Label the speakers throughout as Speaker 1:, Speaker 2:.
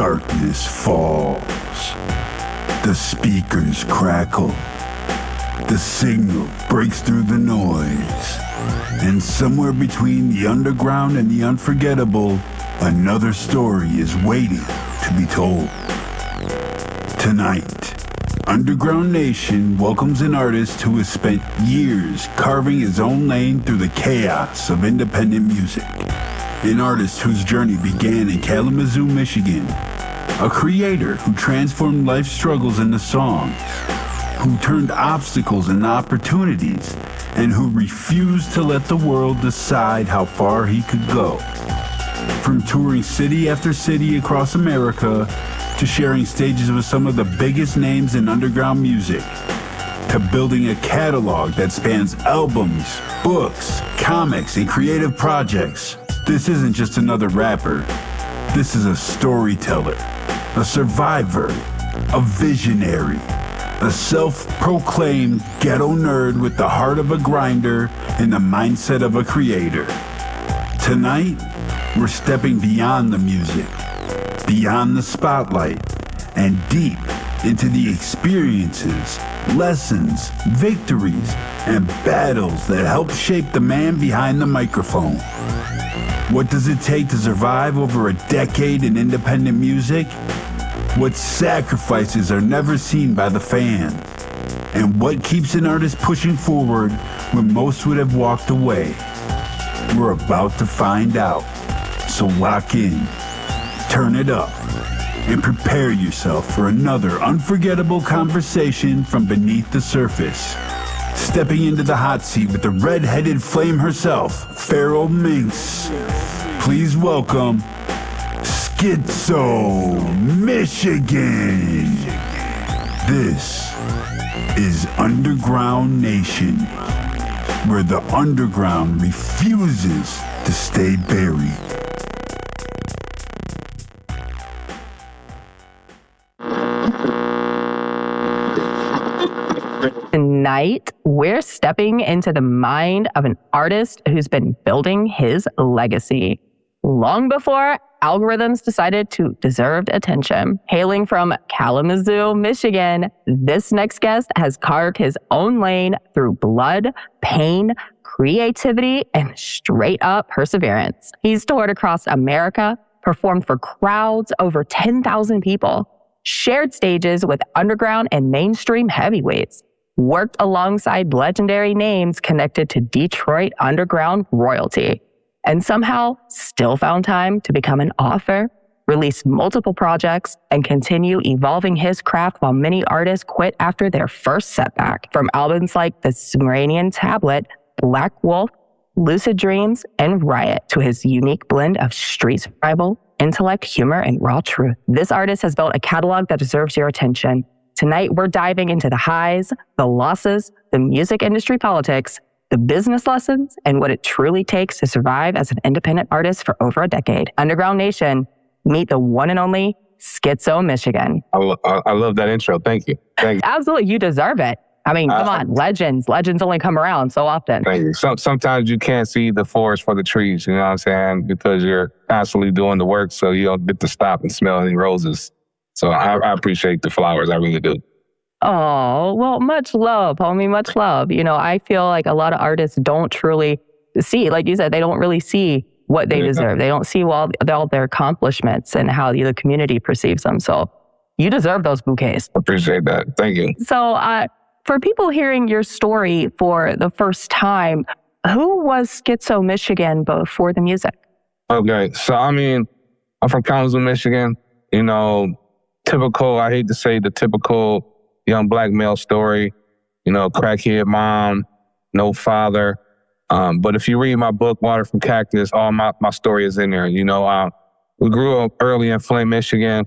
Speaker 1: Darkness falls. The speakers crackle. The signal breaks through the noise. And somewhere between the underground and the unforgettable, another story is waiting to be told. Tonight, Underground Nation welcomes an artist who has spent years carving his own lane through the chaos of independent music. An artist whose journey began in Kalamazoo, Michigan. A creator who transformed life's struggles into songs, who turned obstacles into opportunities, and who refused to let the world decide how far he could go. From touring city after city across America, to sharing stages with some of the biggest names in underground music, to building a catalog that spans albums, books, comics, and creative projects. This isn't just another rapper. This is a storyteller, a survivor, a visionary, a self-proclaimed ghetto nerd with the heart of a grinder and the mindset of a creator. Tonight, we're stepping beyond the music, beyond the spotlight, and deep into the experiences, lessons, victories, and battles that help shape the man behind the microphone. What does it take to survive over a decade in independent music? What sacrifices are never seen by the fans? And what keeps an artist pushing forward when most would have walked away? We're about to find out. So lock in, turn it up, and prepare yourself for another unforgettable conversation from beneath the surface. Stepping into the hot seat with the red-headed flame herself, Feral Minx. Please welcome Skitzo Michigan. This is Underground Nation, where the underground refuses to stay buried.
Speaker 2: Tonight, we're stepping into the mind of an artist who's been building his legacy long before algorithms decided to deserve attention. Hailing from Kalamazoo, Michigan, this next guest has carved his own lane through blood, pain, creativity, and straight-up perseverance. He's toured across America, performed for crowds over 10,000 people, shared stages with underground and mainstream heavyweights, worked alongside legendary names connected to Detroit underground royalty, and somehow still found time to become an author, release multiple projects, and continue evolving his craft while many artists quit after their first setback. From albums like The Sumerian Tablet, Black Wolf, Lucid Dreams, and Riot, to his unique blend of street survival, intellect, humor, and raw truth. This artist has built a catalog that deserves your attention. Tonight, we're diving into the highs, the losses, the music industry politics, the business lessons, and what it truly takes to survive as an independent artist for over a decade. Underground Nation, meet the one and only Skitzo Michigan.
Speaker 3: I love that intro. Thank you.
Speaker 2: Absolutely, you deserve it. I mean, come on, legends only come around so often.
Speaker 3: Thank you. Sometimes you can't see the forest for the trees, you know what I'm saying? Because you're constantly doing the work, so you don't get to stop and smell any roses. So I appreciate the flowers. I really do.
Speaker 2: Oh, well, much love, homie, much love. You know, I feel like a lot of artists don't truly see, like you said, they don't really see what they deserve. They don't see all their accomplishments and how the community perceives them. So you deserve those bouquets.
Speaker 3: Appreciate that. Thank you.
Speaker 2: So for people hearing your story for the first time, who was Skitzo Michigan before the music?
Speaker 3: Okay, so I mean, I'm from Kalamazoo, Michigan. You know, I hate to say the typical young black male story, you know, crackhead mom, no father. But if you read my book, Water from Cactus, all my story is in there. You know, we grew up early in Flint, Michigan,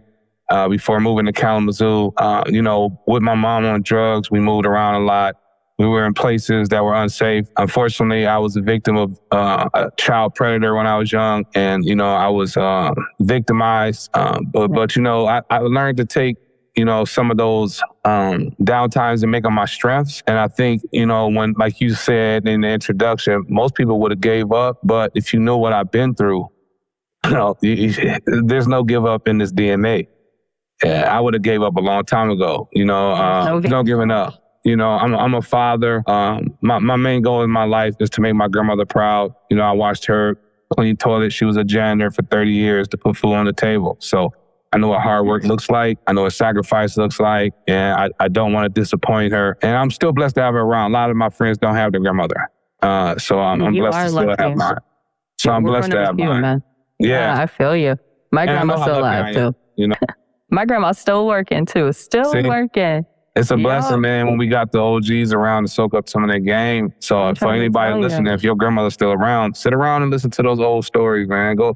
Speaker 3: before moving to Kalamazoo. You know, with my mom on drugs, we moved around a lot. We were in places that were unsafe. Unfortunately, I was a victim of a child predator when I was young. And, you know, I was victimized. But, you know, I learned to take, you know, some of those downtimes and make them my strengths. And I think, you know, when, like you said in the introduction, most people would have gave up. But if you know what I've been through, There's no give up in this DNA. I would have gave up a long time ago. No giving up. I'm a father. My main goal in my life is to make my grandmother proud. I watched her clean toilets. She was a janitor for 30 years to put food on the table. So I know what hard work looks like. I know what sacrifice looks like. And I don't want to disappoint her. And I'm still blessed to have her around. A lot of my friends don't have their grandmother. So I'm blessed to still have mine. So I'm blessed to have mine.
Speaker 2: Man.
Speaker 3: Yeah,
Speaker 2: I feel you. My grandma's still alive too. My grandma's still working too. Working.
Speaker 3: It's a blessing, man, when we got the OGs around to soak up some of their game. So for anybody listening, if your grandmother's still around, sit around and listen to those old stories, man. Go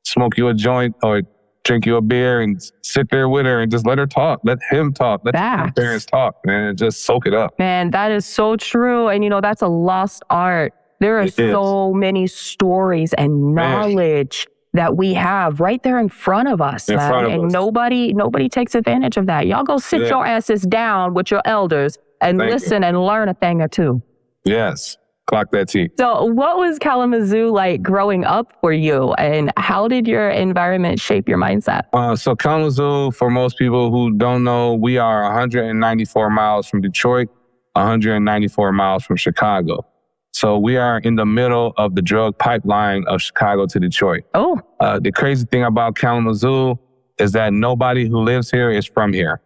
Speaker 3: smoke you a joint or drink you a beer and sit there with her and just let her talk. Let him talk. Let your parents talk, man, and just soak it up.
Speaker 2: Man, that is so true. And, that's a lost art. There are so many stories and knowledge that we have right there in front of us, man. And nobody takes advantage of that. Y'all go sit your asses down with your elders and listen and learn a thing or two.
Speaker 3: Yes. Clock that T.
Speaker 2: So what was Kalamazoo like growing up for you? And how did your environment shape your mindset?
Speaker 3: So Kalamazoo, for most people who don't know, we are 194 miles from Detroit, 194 miles from Chicago. So we are in the middle of the drug pipeline of Chicago to Detroit.
Speaker 2: Oh.
Speaker 3: The crazy thing about Kalamazoo is that nobody who lives here is from here.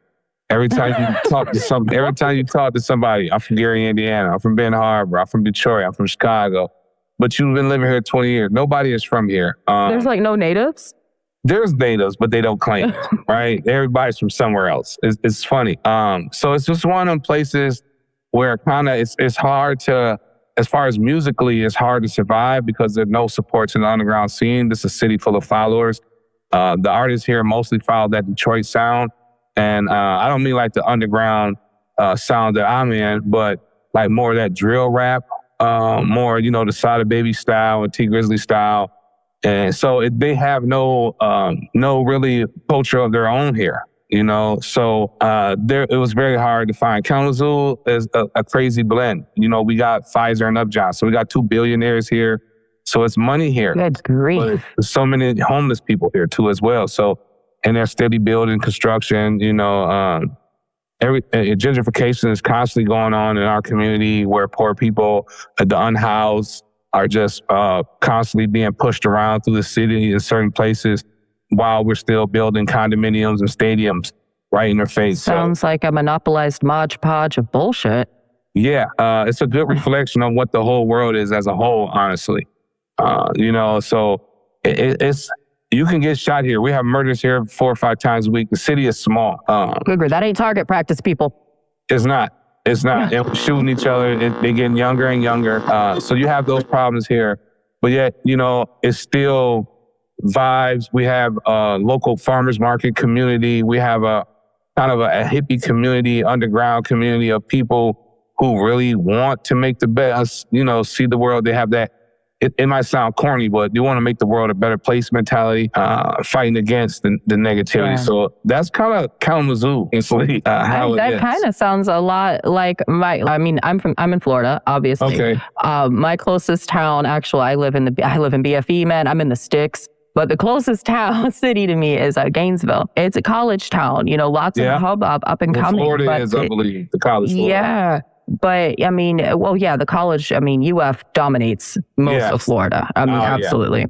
Speaker 3: Every time you talk to somebody, I'm from Gary, Indiana, I'm from Ben Harbor, I'm from Detroit, I'm from Chicago, but you've been living here 20 years. Nobody is from here.
Speaker 2: There's no natives?
Speaker 3: There's natives, but they don't claim it, right? Everybody's from somewhere else. It's funny. So it's just one of them places where it's hard to, as far as musically, it's hard to survive because there's no support to the underground scene. This is a city full of followers. The artists here mostly follow that Detroit sound. And I don't mean like the underground sound that I'm in, but like more of that drill rap, more, the Sada Baby style and T Grizzly style. And so they have no really culture of their own here. So it was very hard to find. Kalamazoo is a crazy blend. We got Pfizer and Upjohn, so we got 2 billionaires here. So it's money here.
Speaker 2: Good grief.
Speaker 3: But there's so many homeless people here too as well. So, and they're steady building construction. Gentrification is constantly going on in our community where poor people, the unhoused, are just constantly being pushed around through the city in certain places, while we're still building condominiums and stadiums right in their face.
Speaker 2: Sounds like a monopolized Mod Podge of bullshit.
Speaker 3: Yeah, it's a good reflection on what the whole world is as a whole, honestly. So it's you can get shot here. We have murders here 4 or 5 times a week. The city is small.
Speaker 2: That ain't target practice, people.
Speaker 3: It's not. And we're shooting each other. They're getting younger and younger. So you have those problems here. But yet, it's still vibes. We have a local farmers market community. We have a kind of a hippie community, underground community of people who really want to make the best, see the world. They have that, it might sound corny, but you want to make the world a better place mentality, fighting against the negativity. Yeah. So that's kind of Kalamazoo.
Speaker 2: That kind of sounds a lot like I'm in Florida, obviously.
Speaker 3: Okay.
Speaker 2: My closest town, actually, I live in BFE, man. I'm in the sticks. But the closest city to me is Gainesville. It's a college town, lots of hubbub up and coming.
Speaker 3: Florida is, I believe, the college. Florida.
Speaker 2: Yeah. But the college, UF dominates most of Florida. Absolutely. Yeah.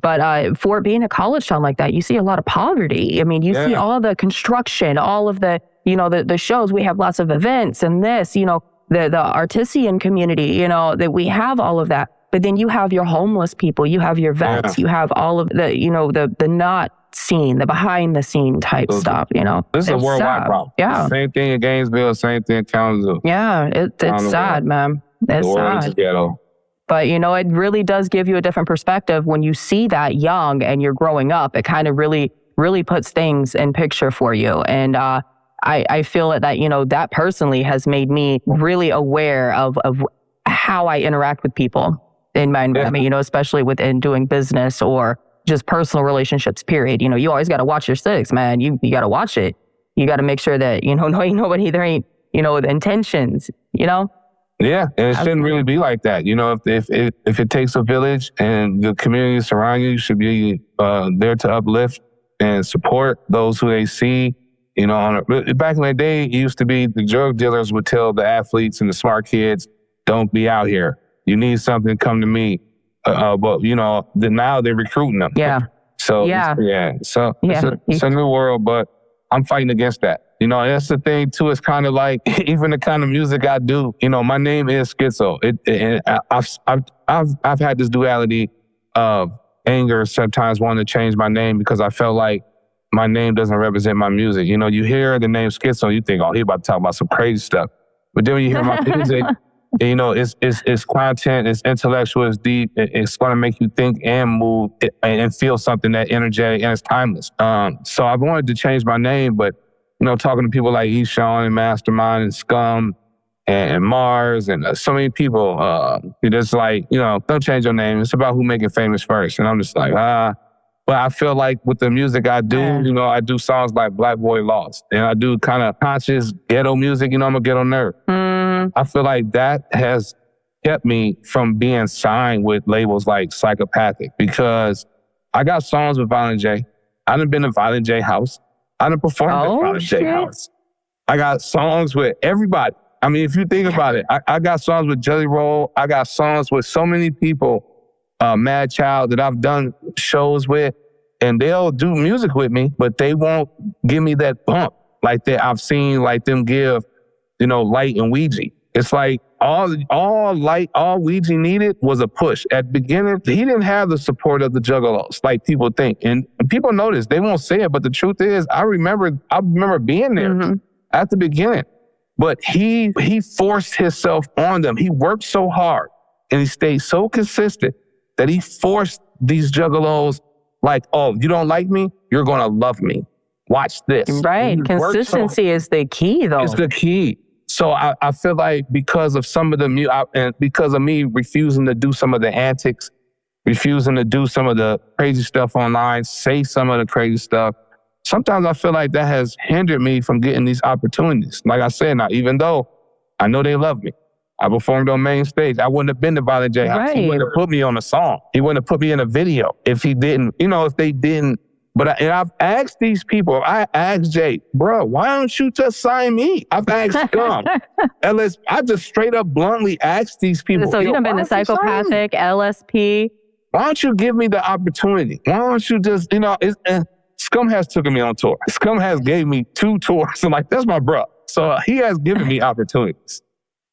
Speaker 2: But for it being a college town like that, you see a lot of poverty. You see all the construction, all of the, the shows. We have lots of events and this, the artisan community, that we have all of that. But then you have your homeless people, you have your vets, you have all of the, the not seen, the behind the scene type stuff,
Speaker 3: This is a worldwide problem.
Speaker 2: Yeah.
Speaker 3: Same thing in Gainesville, same thing in Kalamazoo.
Speaker 2: Yeah, it's sad, man. It's
Speaker 3: the world
Speaker 2: sad.
Speaker 3: is ghetto.
Speaker 2: But, it really does give you a different perspective when you see that young and you're growing up. It kind of really, really puts things in picture for you. And I feel that, that personally has made me really aware of how I interact with people in my environment, especially within doing business or just personal relationships, period. You always got to watch your six, man. You got to watch it. You got to make sure that, nobody, there ain't, the intentions,
Speaker 3: Yeah, and it shouldn't really be like that. You know, if it takes a village and the community surrounding you should be there to uplift and support those who they see. You know, back in the day, it used to be the drug dealers would tell the athletes and the smart kids, "Don't be out here. You need something, come to me." But you know, now they're recruiting them.
Speaker 2: Yeah.
Speaker 3: So it's a new world, but I'm fighting against that. You know, that's the thing too. It's kind of like even the kind of music I do. You know, my name is Skitzo. I've had this duality of anger sometimes wanting to change my name because I felt like my name doesn't represent my music. You know, you hear the name Skitzo, you think, oh, he about to talk about some crazy stuff. But then when you hear my music, you know, it's content, it's intellectual, it's deep, it's going to make you think and move and feel something that energetic and it's timeless. So I wanted to change my name, but, you know, talking to people like Eshawn and Mastermind and Scum and Mars and so many people, you're just like, you know, don't change your name. It's about who make it famous first. And I'm just like, But I feel like with the music I do, you know, I do songs like Black Boy Lost. And I do kind of conscious ghetto music. You know, I'm a ghetto nerd. I feel like that has kept me from being signed with labels like Psychopathic because I got songs with Violent J. I done been to Violent J house. I done performed at Violent J house. I got songs with everybody. I mean, if you think about it, I got songs with Jelly Roll. I got songs with so many people, Mad Child, that I've done shows with, and they'll do music with me, but they won't give me that bump like that I've seen like them give, you know, Light and Ouija. It's like all Ouija needed was a push. At the beginning, he didn't have the support of the Juggalos like people think. And people notice, they won't say it, but the truth is, I remember being there at the beginning. But he forced himself on them. He worked so hard and he stayed so consistent that he forced these Juggalos like, oh, you don't like me? You're going to love me. Watch this.
Speaker 2: Right. Consistency is the key, though.
Speaker 3: It's the key. So I feel like because of some of the and because of me refusing to do some of the antics, refusing to do some of the crazy stuff online, say some of the crazy stuff, sometimes I feel like that has hindered me from getting these opportunities. Like I said, now, even though I know they love me, I performed on main stage. I wouldn't have been to Violent J house. He wouldn't have put me on a song. He wouldn't have put me in a video if he didn't, you know, if they didn't. But I've asked these people, I asked Jay, bro, why don't you just sign me? I've asked Scum, LS, I just straight up bluntly asked these people.
Speaker 2: So you've been to Psychopathic, LSP.
Speaker 3: Why don't you give me the opportunity? Why don't you just, you know, Scum has taken me on tour. Scum has gave me 2 tours. I'm like, that's my bro. So he has given me opportunities.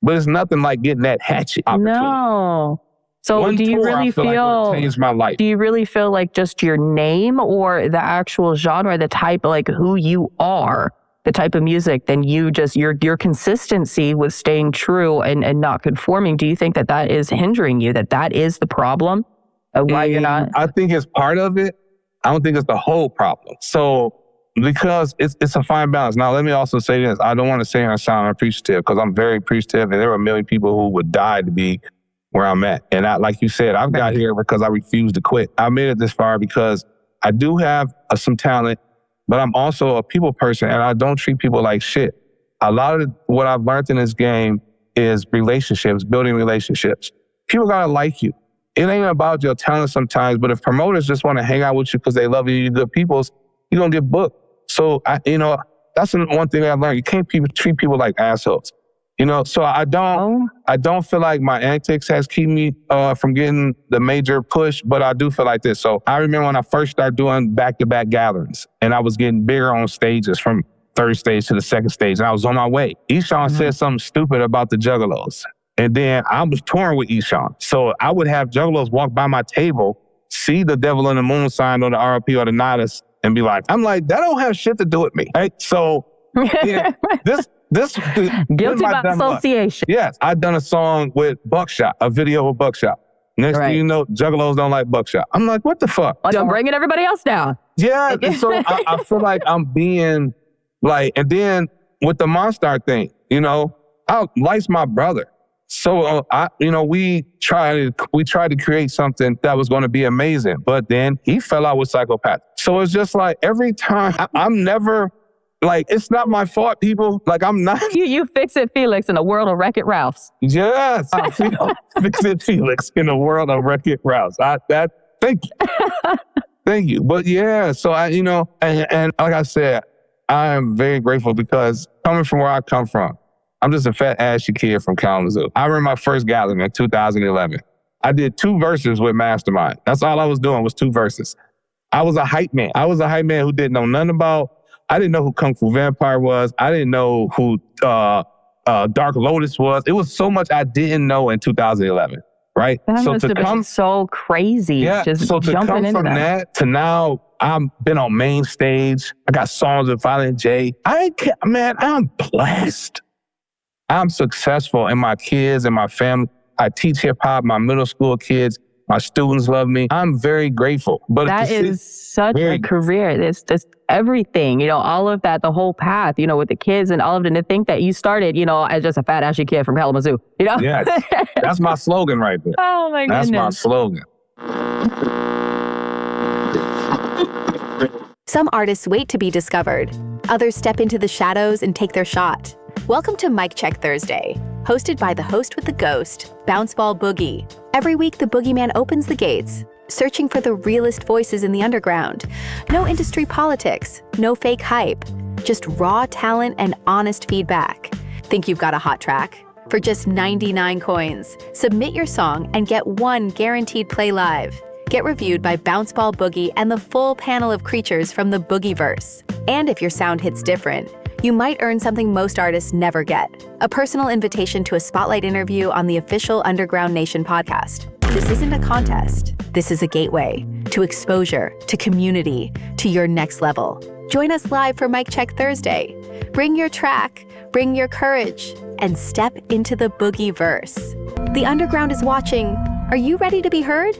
Speaker 3: But it's nothing like getting that hatchet opportunity.
Speaker 2: No. So do you really feel
Speaker 3: like changed my life?
Speaker 2: Do you really feel like just your name or the actual genre, the type, like who you are, the type of music, then you just, your consistency with staying true and not conforming, do you think that is hindering you, that is the problem of why you're not?
Speaker 3: I think it's part of it. I don't think it's the whole problem. So because it's a fine balance. Now, let me also say this. I don't want to say I sound appreciative because I'm very appreciative and there are a million people who would die to be where I'm at. And like you said, I've got here because I refuse to quit. I made it this far because I do have some talent, but I'm also a people person and I don't treat people like shit. A lot of what I've learned in this game is relationships, building relationships. People gotta like you. It ain't about your talent sometimes, but if promoters just want to hang out with you because they love you, you're good people, you're gonna get booked. So, that's one thing I learned. You can't treat people like assholes. You know, so I don't feel like my antics has kept me from getting the major push, but I do feel like this. So I remember when I first started doing back-to-back gatherings and I was getting bigger on stages from third stage to the second stage and I was on my way. Eshawn said something stupid about the Juggalos. And then I was touring with Eshawn. So I would have Juggalos walk by my table, see the Devil in the Moon sign on the RP or the Nodus and be like, I'm like, that don't have shit to do with me. Right? So yeah, this
Speaker 2: guilty by association.
Speaker 3: Yes, I've done a song with Buckshot, a video with Buckshot. Next thing you know, Juggalos don't like Buckshot. I'm like, what the fuck?
Speaker 2: Like I'm bringing everybody else down.
Speaker 3: Yeah, so I feel like I'm being like, and then with the Monstar thing, you know, Light's my brother. So we tried to create something that was going to be amazing, but then he fell out with Psychopath. So it's just like every time I'm never Like, it's not my fault, people. Like, I'm not.
Speaker 2: You fix it, Felix, in a world of Wreck-It Ralphs.
Speaker 3: Yes. I feel fix it, Felix, in a world of Wreck-It Ralphs. Thank you. Thank you. But yeah, so and like I said, I am very grateful because coming from where I come from, I'm just a fat, ashy kid from Kalamazoo. I remember my first gathering in 2011. I did 2 verses with Mastermind. That's all I was doing was 2 verses. I was a hype man. I was a hype man who didn't know nothing about. I didn't know who Kung Fu Vampire was. I didn't know who Dark Lotus was. It was so much I didn't know in 2011, right?
Speaker 2: That must have been so crazy.
Speaker 3: Yeah,
Speaker 2: just
Speaker 3: so to
Speaker 2: jumping
Speaker 3: come
Speaker 2: into
Speaker 3: from that to now, I've been on main stage. I got songs with Violent J. I'm blessed. I'm successful, and my kids and my family. I teach hip hop. My middle school kids, my students love me. I'm very grateful. But
Speaker 2: that is such a career. It's just everything, all of that, the whole path, with the kids and all of it. And to think that you started, as just a fat, ashy kid from Kalamazoo,
Speaker 3: Yes, that's my slogan right there.
Speaker 2: Oh my goodness.
Speaker 3: That's my slogan.
Speaker 4: Some artists wait to be discovered. Others step into the shadows and take their shot. Welcome to Mic Check Thursday, hosted by the host with the ghost, Bounceball Boogie. Every week, the boogeyman opens the gates, searching for the realest voices in the underground. No industry politics, no fake hype, just raw talent and honest feedback. Think you've got a hot track? For just 99 coins, submit your song and get 1 guaranteed play live. Get reviewed by Bounceball Boogie and the full panel of creatures from the Boogieverse. And if your sound hits different, you might earn something most artists never get: a personal invitation to a spotlight interview on the official Underground Nation podcast. This isn't a contest. This is a gateway to exposure, to community, to your next level. Join us live for Mic Check Thursday. Bring your track, bring your courage, and step into the Boogieverse. The Underground is watching. Are you ready to be heard?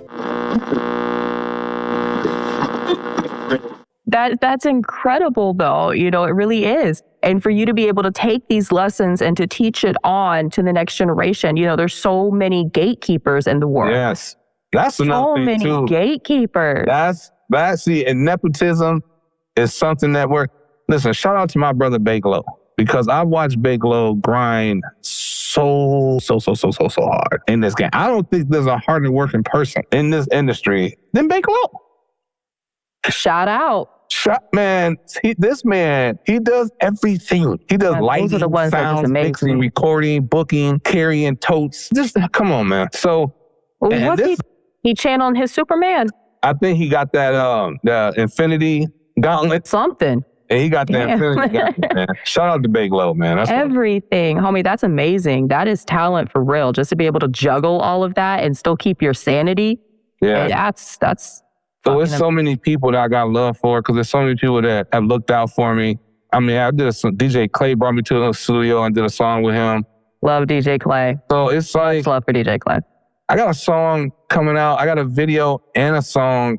Speaker 2: That's incredible, though. It really is. And for you to be able to take these lessons and to teach it on to the next generation, there's so many gatekeepers in the world.
Speaker 3: Yes. That's another thing, too.
Speaker 2: So many gatekeepers.
Speaker 3: And nepotism is something that listen, shout out to my brother Baglow, because I watched Baglow grind so hard in this game. I don't think there's a harder working person in this industry than Baglow.
Speaker 2: Shout out.
Speaker 3: This man, he does everything. He does lighting, sounds, mixing, recording, booking, carrying totes. Just come on, man. So,
Speaker 2: he channeled his Superman.
Speaker 3: I think he got that the Infinity Gauntlet.
Speaker 2: Something.
Speaker 3: And he got that Infinity Gauntlet, man. Shout out to Baglow, man. That's
Speaker 2: everything, homie. That's amazing. That is talent for real. Just to be able to juggle all of that and still keep your sanity.
Speaker 3: Yeah,
Speaker 2: that's.
Speaker 3: So there's so many people that I got love for, because there's so many people that have looked out for me. I mean, DJ Clay brought me to the studio and did a song with him.
Speaker 2: Love DJ Clay.
Speaker 3: So it's like...
Speaker 2: love for DJ Clay.
Speaker 3: I got a song coming out. I got a video and a song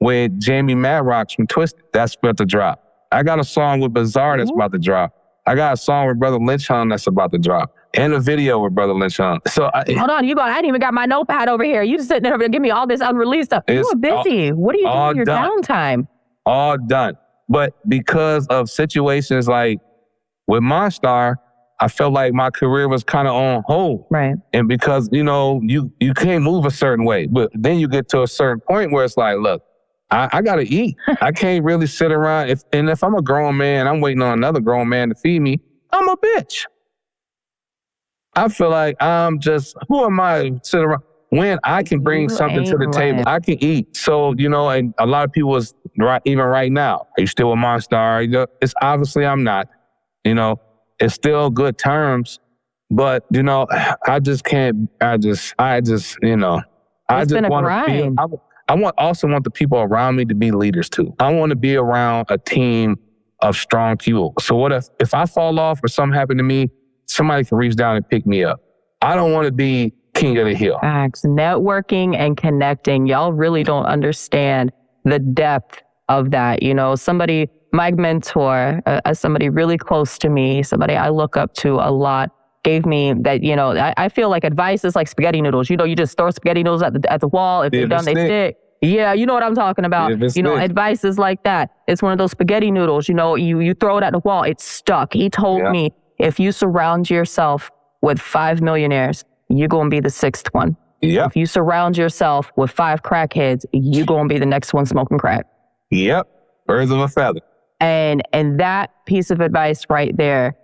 Speaker 3: with Jamie Madrox from Twisted. That's about to drop. I got a song with Bizarre that's about to drop. I got a song with Brother Lynch Hunt that's about to drop. And a video with Brother Lynch Hunt. So
Speaker 2: hold on, I ain't even got my notepad over here. You just sitting there over there giving me all this unreleased stuff. You are busy. What are you doing in your downtime?
Speaker 3: All done. But because of situations like with Monstar, I felt like my career was kind of on hold.
Speaker 2: Right.
Speaker 3: And because, you can't move a certain way. But then you get to a certain point where it's like, look, I got to eat. I can't really sit around. If I'm a grown man, I'm waiting on another grown man to feed me, I'm a bitch. I feel like I'm just, who am I to sit around? When I can bring something to the table, I can eat. So, and a lot of people is even right now, are you still with Monstar? It's obviously I'm not. It's still good terms, but, I just can't, I just want to also want the people around me to be leaders too. I want to be around a team of strong people. So what if I fall off or something happened to me, somebody can reach down and pick me up. I don't want to be king of the hill.
Speaker 2: Facts. Networking and connecting. Y'all really don't understand the depth of that. My mentor, somebody really close to me, somebody I look up to a lot, gave me that, I feel like advice is like spaghetti noodles. You just throw spaghetti noodles at the wall. If they're done, they stick. Yeah, you know what I'm talking about.
Speaker 3: If it's
Speaker 2: You know,
Speaker 3: thick.
Speaker 2: advice is like that. It's one of those spaghetti noodles. You know, you throw it at the wall, it's stuck. He told
Speaker 3: Yeah.
Speaker 2: me, if you surround yourself with 5 millionaires, you're going to be the 6th one.
Speaker 3: Yep.
Speaker 2: If you surround yourself with 5 crackheads, you're going to be the next one smoking crack.
Speaker 3: Yep. Birds of a feather.
Speaker 2: And that piece of advice right there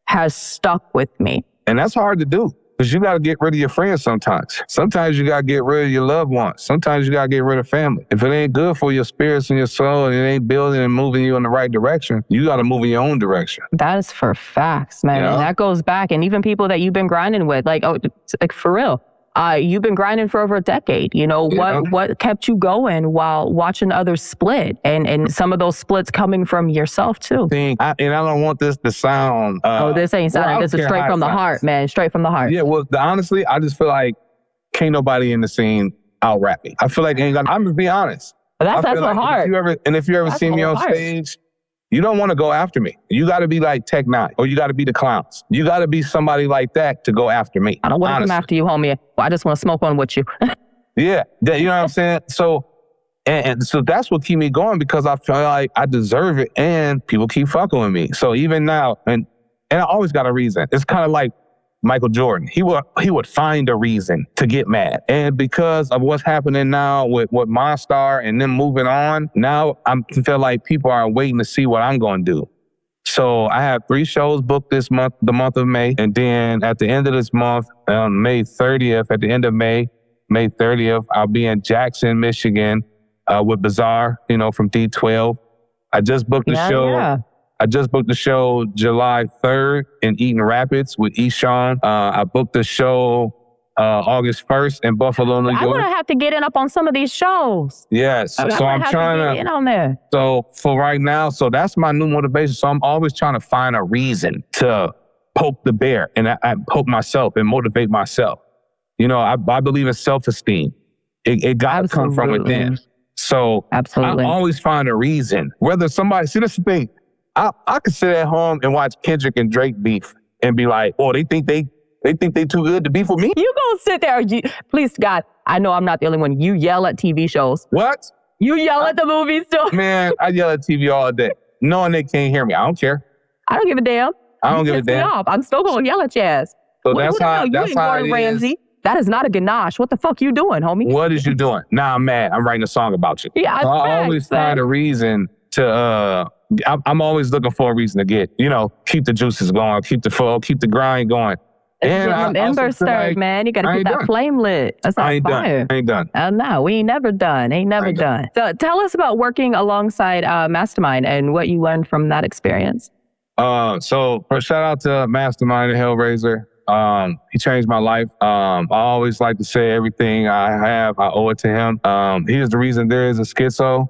Speaker 2: has stuck with me.
Speaker 3: And that's hard to do because you got to get rid of your friends sometimes. Sometimes you got to get rid of your loved ones. Sometimes you got to get rid of family. If it ain't good for your spirits and your soul and it ain't building and moving you in the right direction, you got to move in your own direction.
Speaker 2: That is for facts, man.
Speaker 3: Yeah.
Speaker 2: And that goes back. And even people that you've been grinding with, like for real. You've been grinding for over a decade. You know, what kept you going while watching others split and some of those splits coming from yourself too.
Speaker 3: And I don't want this to sound...
Speaker 2: this ain't sounding. This is straight from the heart, man. Straight from the heart.
Speaker 3: Yeah, well, honestly, I just feel like can't nobody in the scene out-rap me. I feel like I'm just be honest.
Speaker 2: That's the
Speaker 3: like
Speaker 2: heart.
Speaker 3: If you ever see me on stage, you don't want to go after me. You got to be like Tech Nine, or you got to be the Clowns. You got to be somebody like that to go after me.
Speaker 2: I don't want to come after you, homie. I just want to smoke one with you.
Speaker 3: Yeah, you know what I'm saying? So, and so that's what keep me going because I feel like I deserve it and people keep fucking with me. So even now, and I always got a reason. It's kind of like Michael Jordan. He would find a reason to get mad. And because of what's happening now with Monstar and them moving on, now I feel like people are waiting to see what I'm going to do. So I have 3 shows booked this month, the month of May. And then at the end of this month, May 30th, at the end of May 30th, I'll be in Jackson, Michigan with Bazaar, from D12. I just booked the show.
Speaker 2: Yeah.
Speaker 3: I just booked the show July 3rd in Eaton Rapids with Eshawn. I booked the show August 1st in Buffalo, New York.
Speaker 2: I'm going to have to get in up on some of these shows.
Speaker 3: Yes. So I'm trying to
Speaker 2: get in on there.
Speaker 3: So for right now, so that's my new motivation. So I'm always trying to find a reason to poke the bear and I poke myself and motivate myself. I believe in self-esteem. It got to come from within. So
Speaker 2: Absolutely.
Speaker 3: I always find a reason. Whether somebody, see, that's the thing. I could sit at home and watch Kendrick and Drake beef and be like, oh, they think they too good to beef with me?
Speaker 2: You gonna sit there, please, God, I know I'm not the only one. You yell at TV shows.
Speaker 3: What?
Speaker 2: You yell at the movies too.
Speaker 3: Man, I yell at TV all day, knowing they can't hear me. I don't care.
Speaker 2: I don't give a damn.
Speaker 3: I don't give a damn.
Speaker 2: Me off. I'm still gonna yell at your ass.
Speaker 3: So that's how it is.
Speaker 2: Ramsey. That is not a ganache. What the fuck you doing, homie?
Speaker 3: What is you doing? Nah, I'm mad. I'm writing a song about you.
Speaker 2: Yeah,
Speaker 3: so I always find a reason to, I'm always looking for a reason to get, keep the juices going, keep the flow, keep the grind going.
Speaker 2: And I embers stirred, man. You got to keep that flame lit. That's not fire.
Speaker 3: I ain't done.
Speaker 2: No, we ain't never done. Ain't never done. So tell us about working alongside Mastermind and what you learned from that experience.
Speaker 3: So shout out to Mastermind and Hellraiser. He changed my life. I always like to say everything I have, I owe it to him. He is the reason there is a Skitzo.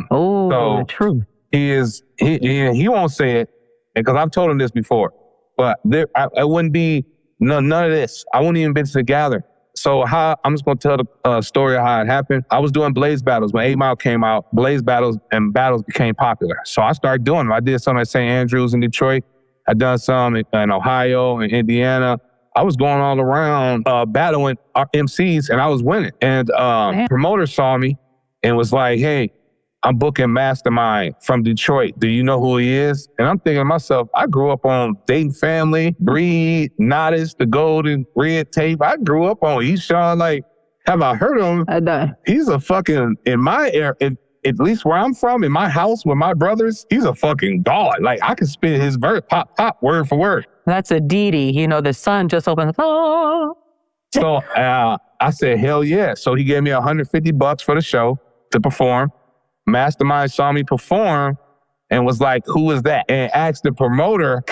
Speaker 2: The truth.
Speaker 3: He won't say it because I've told him this before, but I wouldn't be none of this. I wouldn't even been to the gathering. So I'm just going to tell the story of how it happened. I was doing Blaze battles. When 8 Mile came out, Blaze battles and battles became popular. So I started doing them. I did some at St. Andrews in Detroit. I done some in Ohio and Indiana. I was going all around battling MCs and I was winning. And promoter saw me and was like, hey, I'm booking Mastermind from Detroit. Do you know who he is? And I'm thinking to myself, I grew up on Dayton Family, Breed, Nodis, The Golden, Red Tape. I grew up on Eshawn. Like, have I heard of him? He's a fucking, in my era, at least where I'm from, in my house with my brothers, he's a fucking god. Like, I can spit his verse, pop, pop, word for word.
Speaker 2: That's a Didi. The sun just opened. Oh.
Speaker 3: So I said, hell yeah. So he gave me $150 for the show to perform. Mastermind saw me perform and was like, who is that? And asked the promoter,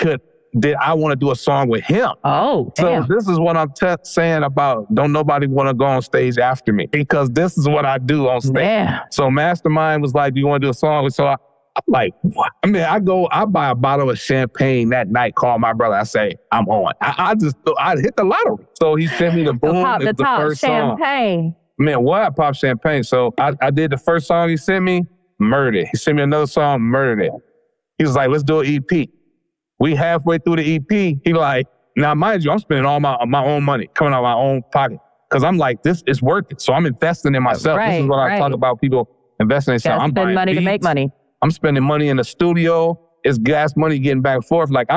Speaker 3: did I want to do a song with him?
Speaker 2: Oh, damn.
Speaker 3: So this is what I'm saying about don't nobody want to go on stage after me because this is what I do on stage.
Speaker 2: Yeah.
Speaker 3: So Mastermind was like, do you want to do a song? So I'm like, what? I mean, I buy a bottle of champagne that night, call my brother. I say, I'm on. I hit the lottery. So he sent me the boom.
Speaker 2: Pop the top,
Speaker 3: first
Speaker 2: champagne.
Speaker 3: Song. Man, what? I popped champagne. So I did the first song he sent me, murdered it. He sent me another song, murdered it. He was like, let's do an EP. We halfway through the EP, he like, now mind you, I'm spending all my own money, coming out of my own pocket. Because I'm like, this is working. So I'm investing in myself. This is what I talk about, people investing in themselves. I'm
Speaker 2: spend money
Speaker 3: beats,
Speaker 2: to make money.
Speaker 3: I'm spending money in the studio. It's gas money getting back and forth. Like,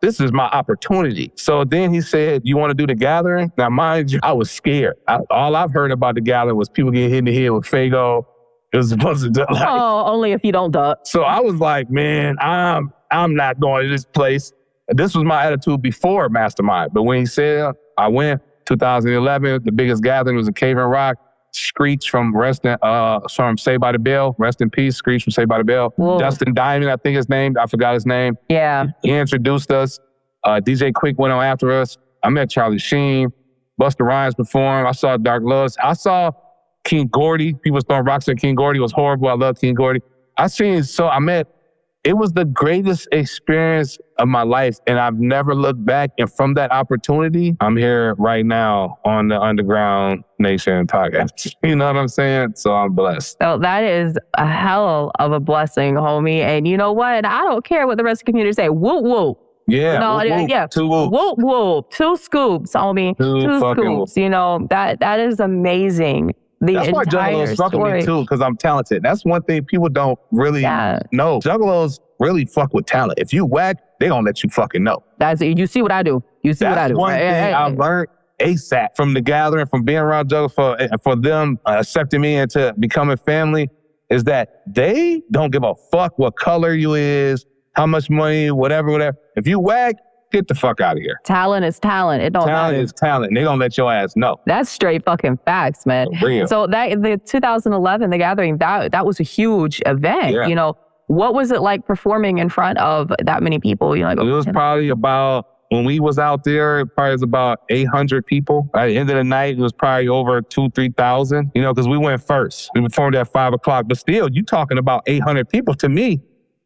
Speaker 3: this is my opportunity. So then he said, you want to do the gathering? Now, mind you, I was scared. All I've heard about the gathering was people getting hit in the head with Fago. It was supposed to like,
Speaker 2: only if you don't duck.
Speaker 3: So I was like, man, I'm not going to this place. This was my attitude before Mastermind. But when he said, I went, 2011, the biggest gathering was in Cave and Rock. Screech from Saved by the Bell. Rest in peace, Screech from Saved by the Bell.
Speaker 2: Whoa.
Speaker 3: Dustin Diamond, I think his name. I forgot his name.
Speaker 2: Yeah.
Speaker 3: He introduced us. DJ Quick went on after us. I met Charlie Sheen. Busta Rhymes performed. I saw Dark Loves. I saw King Gordy. People throwing rocks at King Gordy. It was horrible. I love King Gordy. It was the greatest experience of my life, and I've never looked back. And from that opportunity, I'm here right now on the Underground Nation podcast. You know what I'm saying? So I'm blessed.
Speaker 2: So that is a hell of a blessing, homie. And you know what? I don't care what the rest of the community say. Whoop, whoop.
Speaker 3: Yeah,
Speaker 2: no,
Speaker 3: whoop, whoop.
Speaker 2: yeah.
Speaker 3: 2 whoops.
Speaker 2: Whoop, whoop. 2 scoops, homie. 2 scoops. You know, that is amazing.
Speaker 3: That's why Juggalos fuck with me too, because I'm talented. That's one thing people don't really know. Juggalos really fuck with talent. If you whack, they gonna let you fucking know.
Speaker 2: You see what I do. What I do.
Speaker 3: That's one thing I learned ASAP from the gathering, from being around Juggalos, for them accepting me into becoming family, is that they don't give a fuck what color you is, how much money, whatever. If you whack, get the fuck out of here.
Speaker 2: Talent is talent. It don't matter.
Speaker 3: Talent is talent. They gonna let your ass know.
Speaker 2: That's straight fucking facts, man.
Speaker 3: Real.
Speaker 2: So the 2011, the gathering, that was a huge event.
Speaker 3: Yeah.
Speaker 2: You know, what was it like performing in front of that many people? You know, like,
Speaker 3: it was probably about, when we was out there, it probably was about 800 people. At the end of the night, it was probably over 2,000-3,000. You know, because we went first. We performed at 5 o'clock. But still, you talking about 800 people. To me,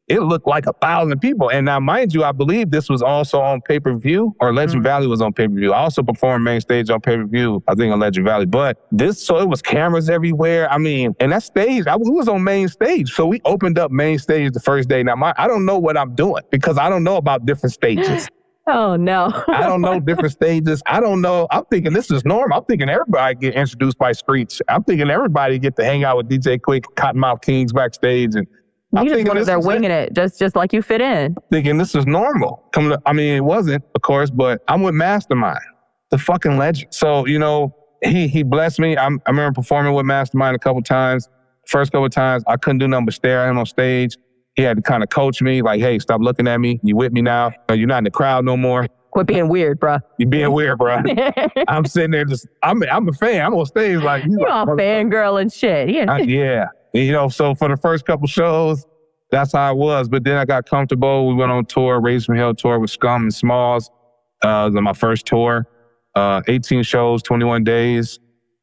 Speaker 3: it looked like 1,000 people. And now, mind you, I believe this was also on pay-per-view, or Legend Valley was on pay-per-view. I also performed main stage on pay-per-view, I think on Legend Valley. But so it was cameras everywhere. I mean, and that stage, we was on main stage. So we opened up main stage the first day. Now, I don't know what I'm doing, because I don't know about different stages.
Speaker 2: Oh, no.
Speaker 3: I don't know different stages. I don't know. I'm thinking this is normal. I'm thinking everybody get introduced by Screech. I'm thinking everybody get to hang out with DJ Quick, Cottonmouth Kings backstage, and
Speaker 2: you just went there winging it, just like you fit in.
Speaker 3: Thinking this is normal. It wasn't, of course, but I'm with Mastermind, the fucking legend. So, you know, he blessed me. I remember performing with Mastermind a couple times. First couple times, I couldn't do nothing but stare at him on stage. He had to kind of coach me, like, hey, stop looking at me. You with me now? You're not in the crowd no more.
Speaker 2: Quit being weird, bro.
Speaker 3: You're being weird, bro. I'm sitting there I'm a fan. I'm on stage like...
Speaker 2: You're all fangirl and shit.
Speaker 3: Yeah. You know, so for the first couple shows, that's how it was. But then I got comfortable. We went on tour, Raised from Hell tour with Scum and Smalls. It was my first tour. 18 shows, 21 days.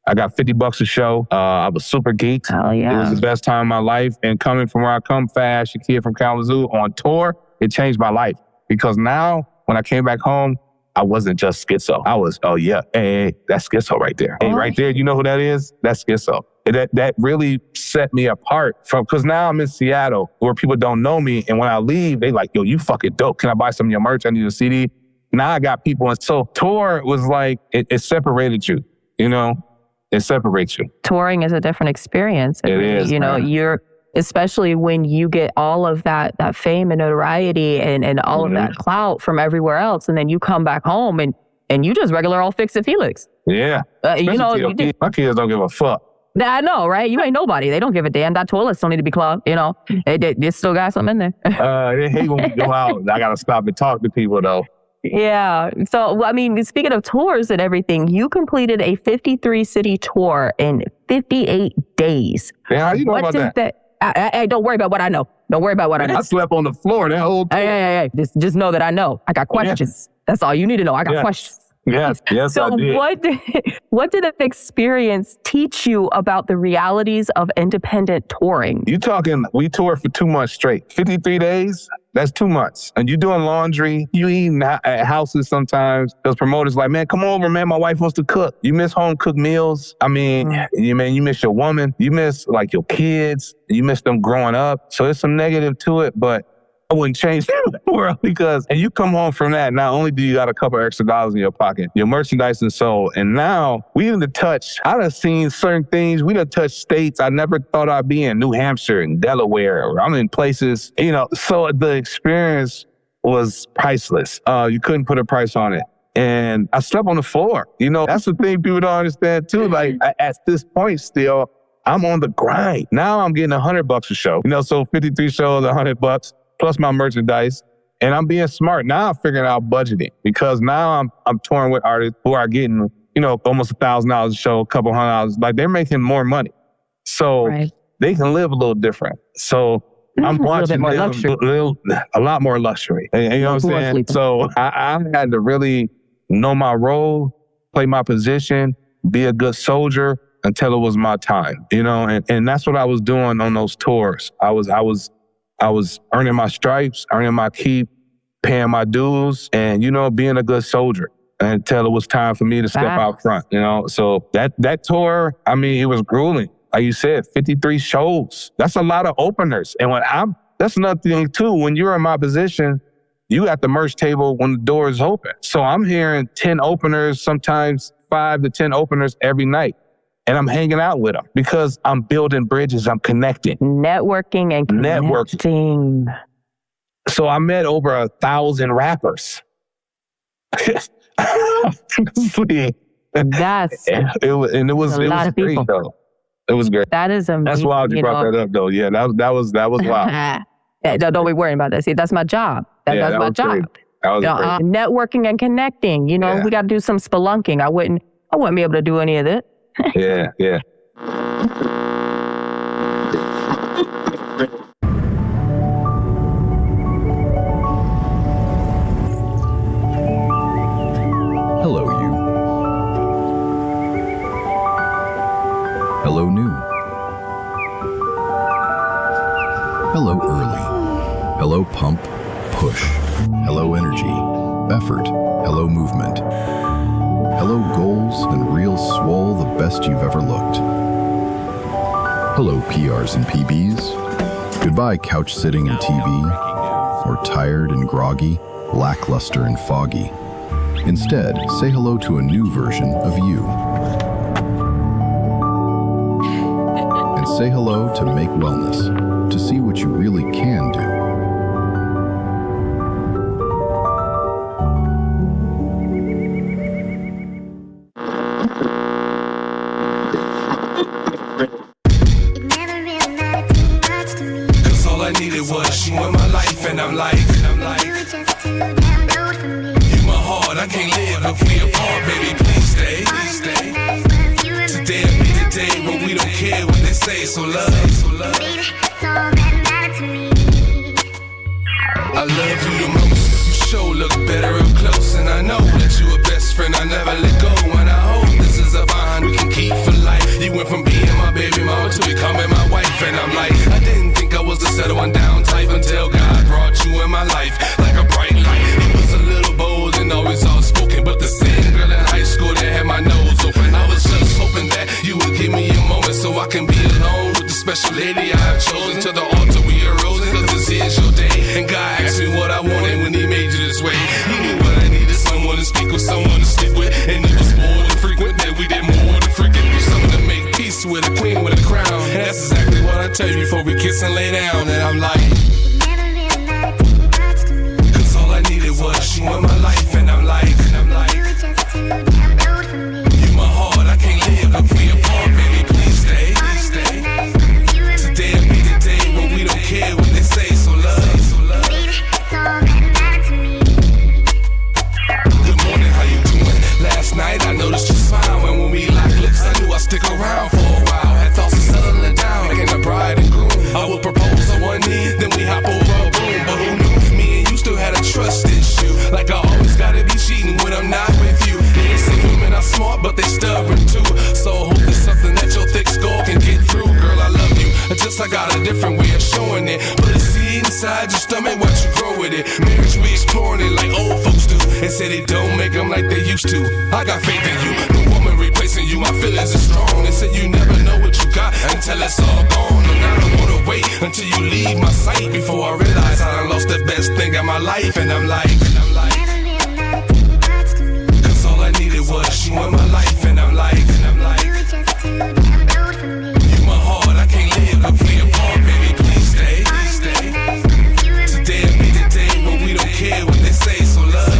Speaker 3: I got $50 a show. I was super geeked.
Speaker 2: Oh, yeah.
Speaker 3: It was the best time of my life. And coming from where I come, Fast, your kid from Kalamazoo, on tour, it changed my life. Because now, when I came back home, I wasn't just Skitzo. I was, oh yeah, hey, that's Skitzo right there. Hey, right there, you know who that is? That's Skitzo. That really set me apart because now I'm in Seattle where people don't know me. And when I leave, they like, yo, you fucking dope. Can I buy some of your merch? I need a CD. Now I got people. And so tour was like, it separated you, you know? It separates you.
Speaker 2: Touring is a different experience.
Speaker 3: It is,
Speaker 2: you know,
Speaker 3: man.
Speaker 2: especially when you get all of that fame and notoriety and all of that clout from everywhere else. And then you come back home and you just regular old Fix It Felix.
Speaker 3: Yeah.
Speaker 2: You know,
Speaker 3: my kids don't give a fuck.
Speaker 2: I know, right? You ain't nobody. They don't give a damn. That toilet still need to be clogged, you know. They still got something in there.
Speaker 3: They hate when we go out. I got to stop and talk to people, though.
Speaker 2: Yeah. So, I mean, speaking of tours and everything, you completed a 53-city tour in 58 days.
Speaker 3: Yeah, how you know about that?
Speaker 2: Hey, don't worry about what I know. Don't worry about what I know.
Speaker 3: I slept on the floor that whole tour.
Speaker 2: Hey. Just know that I know. I got questions. That's all you need to know. I got questions.
Speaker 3: Yes,
Speaker 2: so
Speaker 3: I did.
Speaker 2: What did the experience teach you about the realities of independent touring?
Speaker 3: You talking, we toured for 2 months straight. 53 days, that's 2 months. And you doing laundry, you eating at houses sometimes. Those promoters like, man, come over, man, my wife wants to cook. You miss home cooked meals. I mean, you miss your woman. You miss like your kids. You miss them growing up. So there's some negative to it, but I wouldn't change the world because, and you come home from that, not only do you got a couple extra dollars in your pocket, your merchandise and sold, and now we done touched, I done seen certain things, we done touched states I never thought I'd be in, New Hampshire and Delaware. I'm in places, so the experience was priceless. You couldn't put a price on it. And I slept on the floor. That's the thing people don't understand too. Like at this point still, I'm on the grind. Now I'm getting $100 a show. So 53 shows, $100 plus my merchandise. And I'm being smart. Now I'm figuring out budgeting because now I'm touring with artists who are getting, almost $1,000 a show, a couple $100. Like they're making more money. So they can live a little different. So I'm watching a lot more luxury. You know what I'm saying? So I had to really know my role, play my position, be a good soldier until it was my time, and that's what I was doing on those tours. I was earning my stripes, earning my keep, paying my dues, and, being a good soldier until it was time for me to step out front, So that tour, it was grueling. Like you said, 53 shows. That's a lot of openers. And that's another thing too, when you're in my position, you at the merch table when the door is open. So I'm hearing 10 openers, sometimes 5 to 10 openers every night. And I'm hanging out with them because I'm building bridges. I'm connecting.
Speaker 2: Networking and connecting.
Speaker 3: So I met over 1,000 rappers. Honestly. It was
Speaker 2: a lot of
Speaker 3: great,
Speaker 2: people.
Speaker 3: Though. It was great.
Speaker 2: That is amazing.
Speaker 3: That's wild you brought that up, though. Yeah, that was wild.
Speaker 2: Don't be worrying about that. See, that's my job. That's my job.
Speaker 3: That was great.
Speaker 2: Networking and connecting. We got to do some spelunking. I wouldn't be able to do any of it.
Speaker 3: Yeah.
Speaker 5: Hello, you. Hello, new. Hello, early. Hello, pump, push. Hello, energy, effort. Hello, movement. Hello, goals and real swole, the best you've ever looked. Hello, PRs and PBs. Goodbye, couch sitting and TV, or tired and groggy, lackluster and foggy. Instead, say hello to a new version of you. And say hello to Make Wellness, to see what you really can do.
Speaker 6: All I needed was you in my life, and I'm like, you my heart, I can't live if we apart, baby, please stay. Today will be the day when we don't care what they say, so love. I love you the most, you sure look better up close, and I know that you a best friend, I never let go, and I hope this is a bond we can keep for life. You went from being my baby mama to becoming my wife, and I'm like, I didn't think I was the settle one down type until God brought you in my life like a bright light. It was a little bold and always outspoken, but the same girl in high school that had my nose open. I was just hoping that you would give me a moment so I can be alone with the special lady I have chosen. To the altar we arose, cause this is your day, and God asked me what I wanted when he made you this way. He knew what I needed, someone to speak with, someone to sleep with, and it was more than frequent that we did more than freaking do something to make peace with a queen with a crown. And that's exactly what I tell you before we kiss and lay down. And I'm like, cause all I needed was you in my life, and I'm like, you my heart, I can't live if we apart, baby, please stay. Today will be the day when we don't care what they say, so love. Good morning, how you doing? Last night I noticed you smile, and when we locked lips I knew I'd stick around for a while. Had thoughts of settling down, making a bride and groom. I would propose on one knee, then we hop over a boom. But who knew, me and you still had a trust issue. Like I always gotta be cheating when I'm not with you. They say women are smart, but they stubborn too. So I hope it's something that your thick skull can get through. Girl, I love you, just I got a different way of showing it. Put a seed inside your stomach, watch you grow with it. Marriage, we exploring it like old folks do. And say they don't make them like they used to. I got faith in you, no woman replacing you. My feelings are strong. They say you never know what you got until it's all gone. And I don't wanna wait until you leave my sight before I realize I done lost that everything got my life, and I'm like, cause all I needed was you in my life, and I'm like, you my heart, I can't live if we apart, baby, please stay. Today will be the day, but we don't care what they say, so love.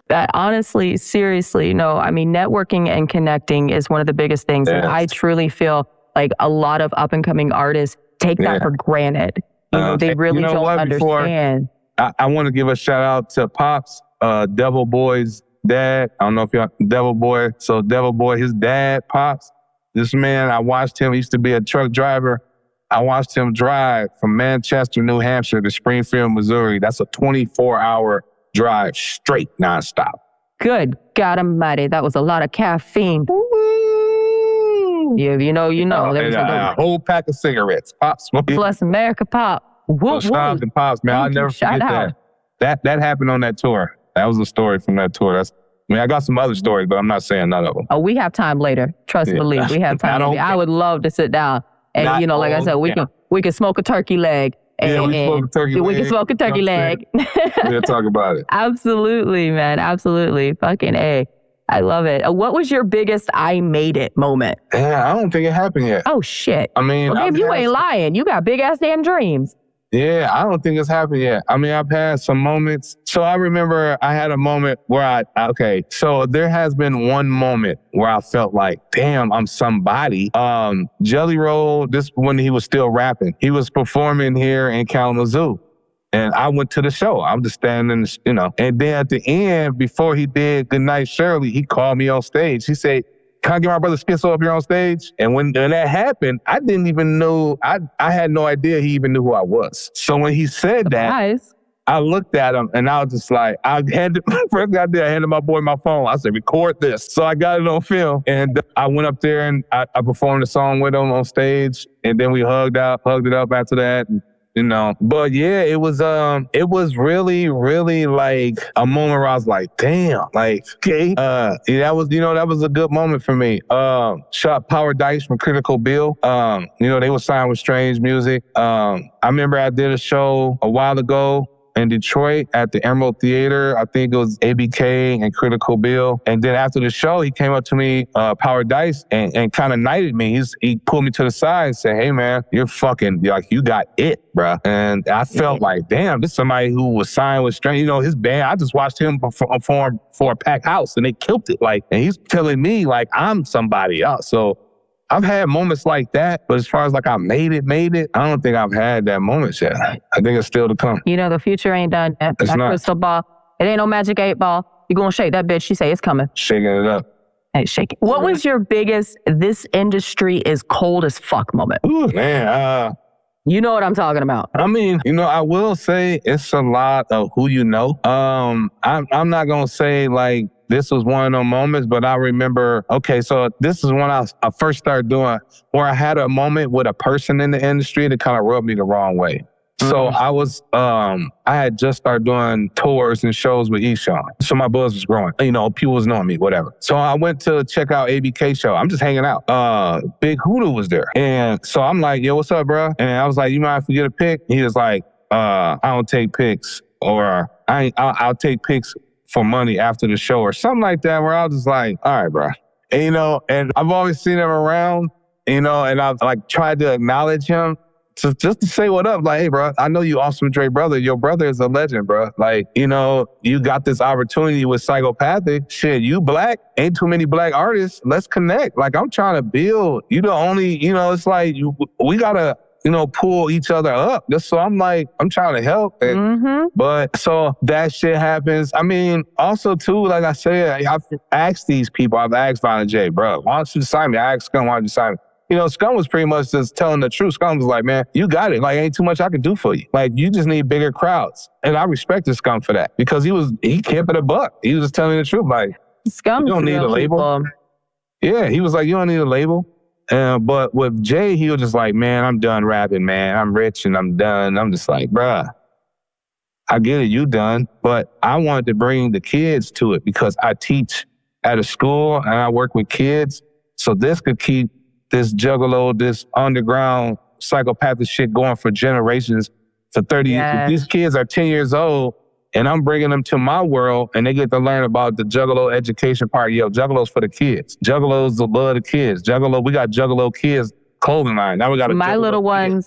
Speaker 2: That honestly, seriously, no, I mean, networking and connecting is one of the biggest things.
Speaker 3: Yes.
Speaker 2: And I truly feel like a lot of up and coming artists take that for granted. You know, they really don't understand.
Speaker 3: I want to give a shout out to Pops, Devil Boy's dad. I don't know if y'all, Devil Boy. So Devil Boy, his dad, Pops, this man, I watched him, he used to be a truck driver. I watched him drive from Manchester, New Hampshire to Springfield, Missouri. That's a 24-hour drive straight nonstop.
Speaker 2: Good God Almighty, that was a lot of caffeine. Yeah, you know.
Speaker 3: And a whole pack of cigarettes. Pop smoking.
Speaker 2: Bless America, Pop. Whoop,
Speaker 3: Shout out to Pops, man. I'll never forget that. That happened on that tour. That was a story from that tour. I got some other stories, but I'm not saying none of them.
Speaker 2: Oh, we have time later. Trust and believe. We have time. I would love to sit down and like I said, we can smoke a turkey leg. And, we can smoke a turkey leg.
Speaker 3: We'll talk about it.
Speaker 2: Absolutely, man. Absolutely. Fucking A. I love it. What was your biggest I made it moment?
Speaker 3: Yeah, I don't think it happened yet.
Speaker 2: Oh, shit.
Speaker 3: I mean,
Speaker 2: well, you ain't lying. You got big ass damn dreams.
Speaker 3: Yeah, I don't think it's happened yet. I mean, I've had some moments. So I remember I had a moment where so there has been one moment where I felt like, damn, I'm somebody. Jelly Roll, this when he was still rapping, he was performing here in Kalamazoo. And I went to the show. I'm just standing, and then at the end, before he did Goodnight Shirley, he called me on stage. He said, can I get my brother Skitzo up here on stage? And when that happened, I didn't even know, I had no idea he even knew who I was. So when he said that, I looked at him and I was just like, first thing I did, I handed my boy my phone. I said, record this. So I got it on film. And I went up there and I performed the song with him on stage. And then we hugged it up after that. But yeah, it was really, really like a moment where I was like, damn, like, okay. That was a good moment for me. Shot Power Dice from Critical Bill. They were signed with Strange Music. I remember I did a show a while ago in Detroit at the Emerald Theater. I think it was ABK and Critical Bill. And then after the show, he came up to me, Power Dice, and kind of knighted me. He pulled me to the side and said, hey, man, you're fucking, like, you got it, bruh. And I felt like, damn, this is somebody who was signed with Strange, his band. I just watched him perform for a packed house and they killed it. Like, and he's telling me, like, I'm somebody else. So I've had moments like that, but as far as like I made it, I don't think I've had that moment yet. I think it's still to come.
Speaker 2: The future ain't done yet.
Speaker 3: It's not.
Speaker 2: Crystal ball. It ain't no magic 8 ball. You gonna shake that bitch. She say it's coming.
Speaker 3: Shaking it up.
Speaker 2: Hey, shake it. What was your biggest, this industry is cold as fuck moment?
Speaker 3: Ooh, man.
Speaker 2: You know what I'm talking about.
Speaker 3: I mean, I will say it's a lot of who you know. I'm not going to say like this was one of those moments, but I remember, so this is when I first started doing where I had a moment with a person in the industry that kind of rubbed me the wrong way. So I was, I had just started doing tours and shows with Eshawn. So my buzz was growing. People was knowing me, whatever. So I went to check out ABK show. I'm just hanging out. Big Hoodoo was there. And so I'm like, yo, what's up, bro? And I was like, you mind if we get a pic? He was like, I don't take pics, or I'll take pics for money after the show or something like that, where I was just like, all right, bro. And, and I've always seen him around, and I've like tried to acknowledge him just to say what up. Like, hey, bro, I know you awesome Dre brother. Your brother is a legend, bro. Like, you know, you got this opportunity with Psychopathic. Shit, you black. Ain't too many black artists. Let's connect. Like, I'm trying to build. You the only, you know, it's like, we got to, you know, pull each other up. So I'm like, I'm trying to help. And, But so that shit happens. I mean, also too, like I said, I've asked these people, I've asked Violent J, bro, why don't you sign me? I asked Scum, why don't you sign me? You know, Scum was pretty much just telling the truth. Scum was like, man, you got it. Like, ain't too much I can do for you. Like, you just need bigger crowds. And I respected Scum for that because he kept it a buck. He was just telling the truth. Like,
Speaker 2: Scum,
Speaker 3: you don't need a label. Yeah, he was like, you don't need a label. But with Jay, he was just like, man, I'm done rapping, man. I'm rich and I'm done. I'm just like, bruh, I get it, you done. But I wanted to bring the kids to it because I teach at a school and I work with kids. So this could keep this juggalo, this underground psychopathic shit going for generations, for 30 years. These kids are 10 years old and I'm bringing them to my world and they get to learn about the Juggalo education part. Yo, Juggalo's for the kids. Juggalo's the love of the kids. Juggalo, we got Juggalo kids clothing line. Now we got
Speaker 2: my little ones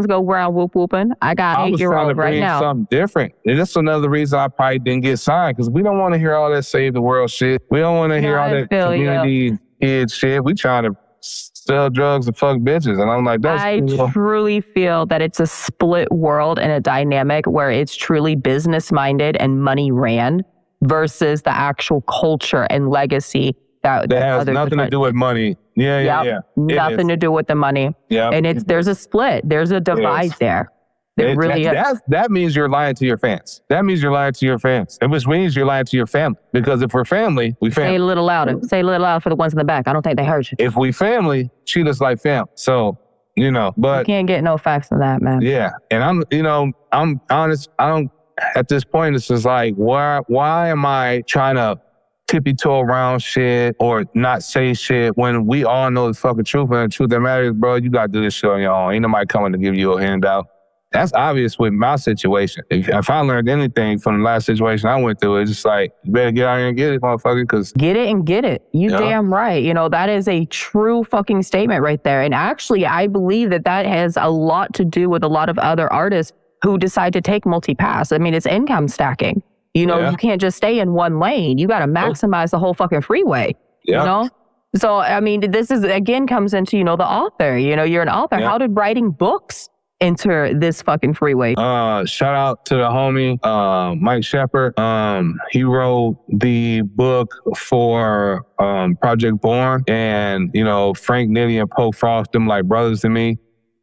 Speaker 2: go around whoop whooping. I got 8-year-old right now.
Speaker 3: Something different. And that's another reason I probably didn't get signed because we don't want to hear all that save the world shit. We don't want to hear all that community kid shit. We trying to sell drugs and fuck bitches. And I'm like,
Speaker 2: I truly feel that it's a split world and a dynamic where it's truly business minded and money ran versus the actual culture and legacy that
Speaker 3: has nothing to do with money. Yeah.
Speaker 2: Nothing to do with the money. Yeah. And there's a split. There's a divide there. There really is.
Speaker 3: That means you're lying to your fans. That means you're lying to your fans. Which means you're lying to your family. Because if we're family, we family.
Speaker 2: Say it a little louder. Say it a little louder for the ones in the back. I don't think they heard you.
Speaker 3: If we family, treat us like family. So, you know, but...
Speaker 2: You can't get no facts on that, man.
Speaker 3: Yeah. And I'm honest. At this point, it's just like, why am I trying to tippy-toe around shit or not say shit when we all know the fucking truth? And the truth that matters, bro, you got to do this shit on your own. Ain't nobody coming to give you a handout. That's obvious with my situation. If I learned anything from the last situation I went through, it's just like, you better get out here and get it, motherfucker, because...
Speaker 2: Get it and get it. You damn right. You know, that is a true fucking statement right there. And actually, I believe that has a lot to do with a lot of other artists who decide to take multi-pass. I mean, it's income stacking. You know, you can't just stay in one lane. You got to maximize the whole fucking freeway, you know? So, I mean, this is, again, comes into, you know, the author. You know, you're an author. How did writing books enter this fucking freeway?
Speaker 3: Shout out to the homie, Mike Shepard. He wrote the book for Project Born. And, you know, Frank Nitty and Poke Frost, them like brothers to me.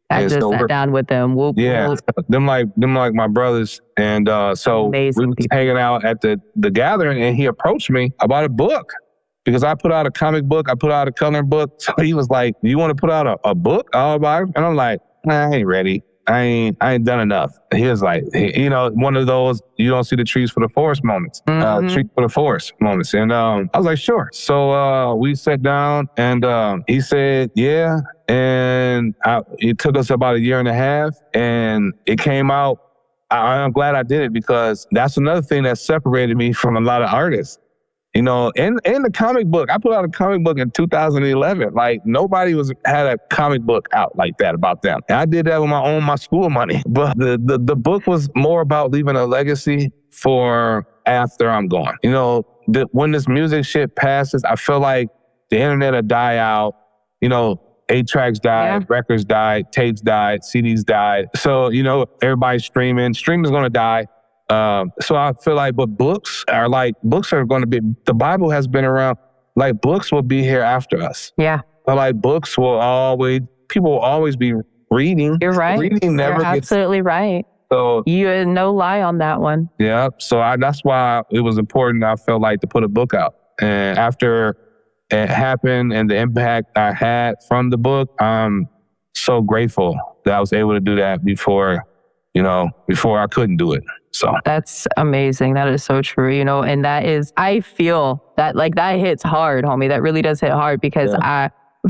Speaker 2: I just sat down with them. Whoop, whoop.
Speaker 3: Them like my brothers. And so we was hanging out at the gathering, and he approached me about a book because I put out a comic book, I put out a coloring book. So he was like, "You want to put out a book all about it?" And I'm like, "Nah, I ain't ready. I ain't done enough." He was like, you know, one of those you don't see the trees for the forest moments, trees for the forest moments. And I was like, sure. So we sat down, and he said, yeah. And it took us about 1.5 years, and it came out. I'm glad I did it because that's another thing that separated me from a lot of artists. You know, in the comic book, I put out a comic book in 2011. Like, nobody had a comic book out like that about them. And I did that with my school money. But the book was more about leaving a legacy for after I'm gone. You know, when this music shit passes, I feel like the internet will die out. You know, 8-tracks died, records died, tapes died, CDs died. So, you know, everybody's streaming. Streaming's going to die. So I feel like, but books are going to be, the Bible has been around, like books will be here after us.
Speaker 2: Yeah.
Speaker 3: But like books people will always be reading.
Speaker 2: You're right.
Speaker 3: Reading never
Speaker 2: You're absolutely right.
Speaker 3: So
Speaker 2: you had no lie on that one.
Speaker 3: Yeah. So that's why it was important, I felt like, to put a book out. And after it happened and the impact I had from the book, I'm so grateful that I was able to do that before I couldn't do it. So
Speaker 2: that's amazing. That is so true, you know, and I feel that like that hits hard, homie. That really does hit hard because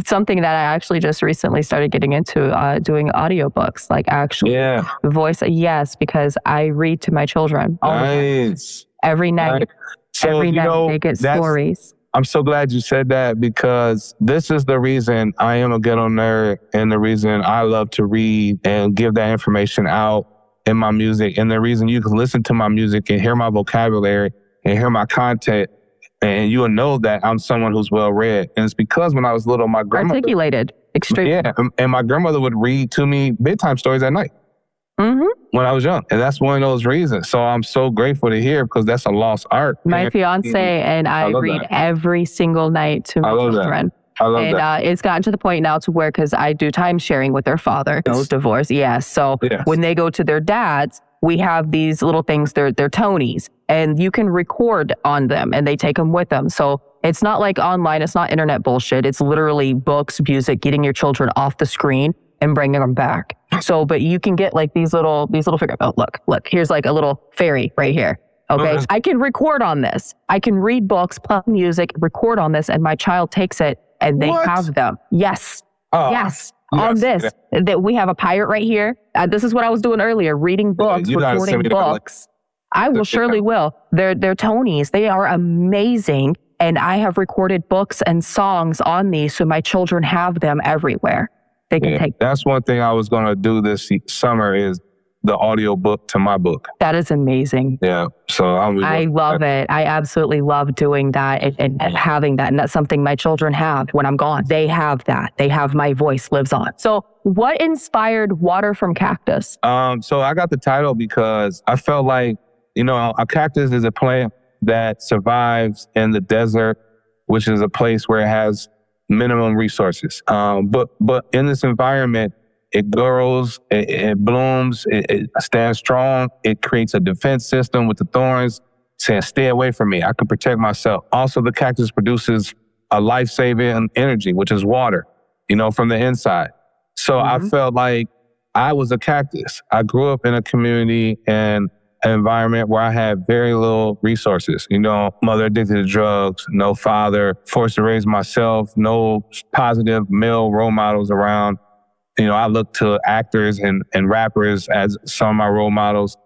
Speaker 2: something that I actually just recently started getting into, doing audiobooks, like actually voice. Yes, because I read to my children all the time. Every night.
Speaker 3: So,
Speaker 2: every night they get stories.
Speaker 3: I'm so glad you said that, because this is the reason I am a ghetto nerd, and the reason I love to read and give that information out in my music, and the reason you can listen to my music and hear my vocabulary and hear my content, and you will know that I'm someone who's well read. And it's because when I was little, my grandmother...
Speaker 2: Articulated, extremely.
Speaker 3: Yeah, and my grandmother would read to me bedtime stories at night when I was young. And that's one of those reasons. So I'm so grateful to hear, because that's a lost art.
Speaker 2: My fiance and I read every single night to my children.
Speaker 3: I love that.
Speaker 2: It's gotten to the point now to where, because I do time sharing with their father, no divorce. Yes. So when they go to their dads, we have these little things, they're Tonys, and you can record on them and they take them with them. So it's not like online, it's not internet bullshit. It's literally books, music, getting your children off the screen and bringing them back. So, but you can get like these little figures. Oh, look, here's like a little fairy right here. Okay. I can record on this. I can read books, play music, record on this, and my child takes it and they have them. Yes. Yes. On this, that we have a pirate right here. This is what I was doing earlier, reading books, recording books. I will surely will. They're Tonys. They are amazing. And I have recorded books and songs on these, so my children have them everywhere. They can take.
Speaker 3: That's one thing I was going to do this summer, is the audio book to my book.
Speaker 2: That is amazing.
Speaker 3: Yeah. So
Speaker 2: I love it. I absolutely love doing that and having that. And that's something my children have when I'm gone. They have that. They have my voice lives on. So what inspired Water from Cactus?
Speaker 3: So I got the title because I felt like, a cactus is a plant that survives in the desert, which is a place where it has minimum resources. But in this environment, it grows, it blooms, it stands strong. It creates a defense system with the thorns saying, stay away from me. I can protect myself. Also, the cactus produces a life-saving energy, which is water, from the inside. So I felt like I was a cactus. I grew up in a community and an environment where I had very little resources. Mother addicted to drugs, no father, forced to raise myself, no positive male role models around. I looked to actors and rappers as some of my role models.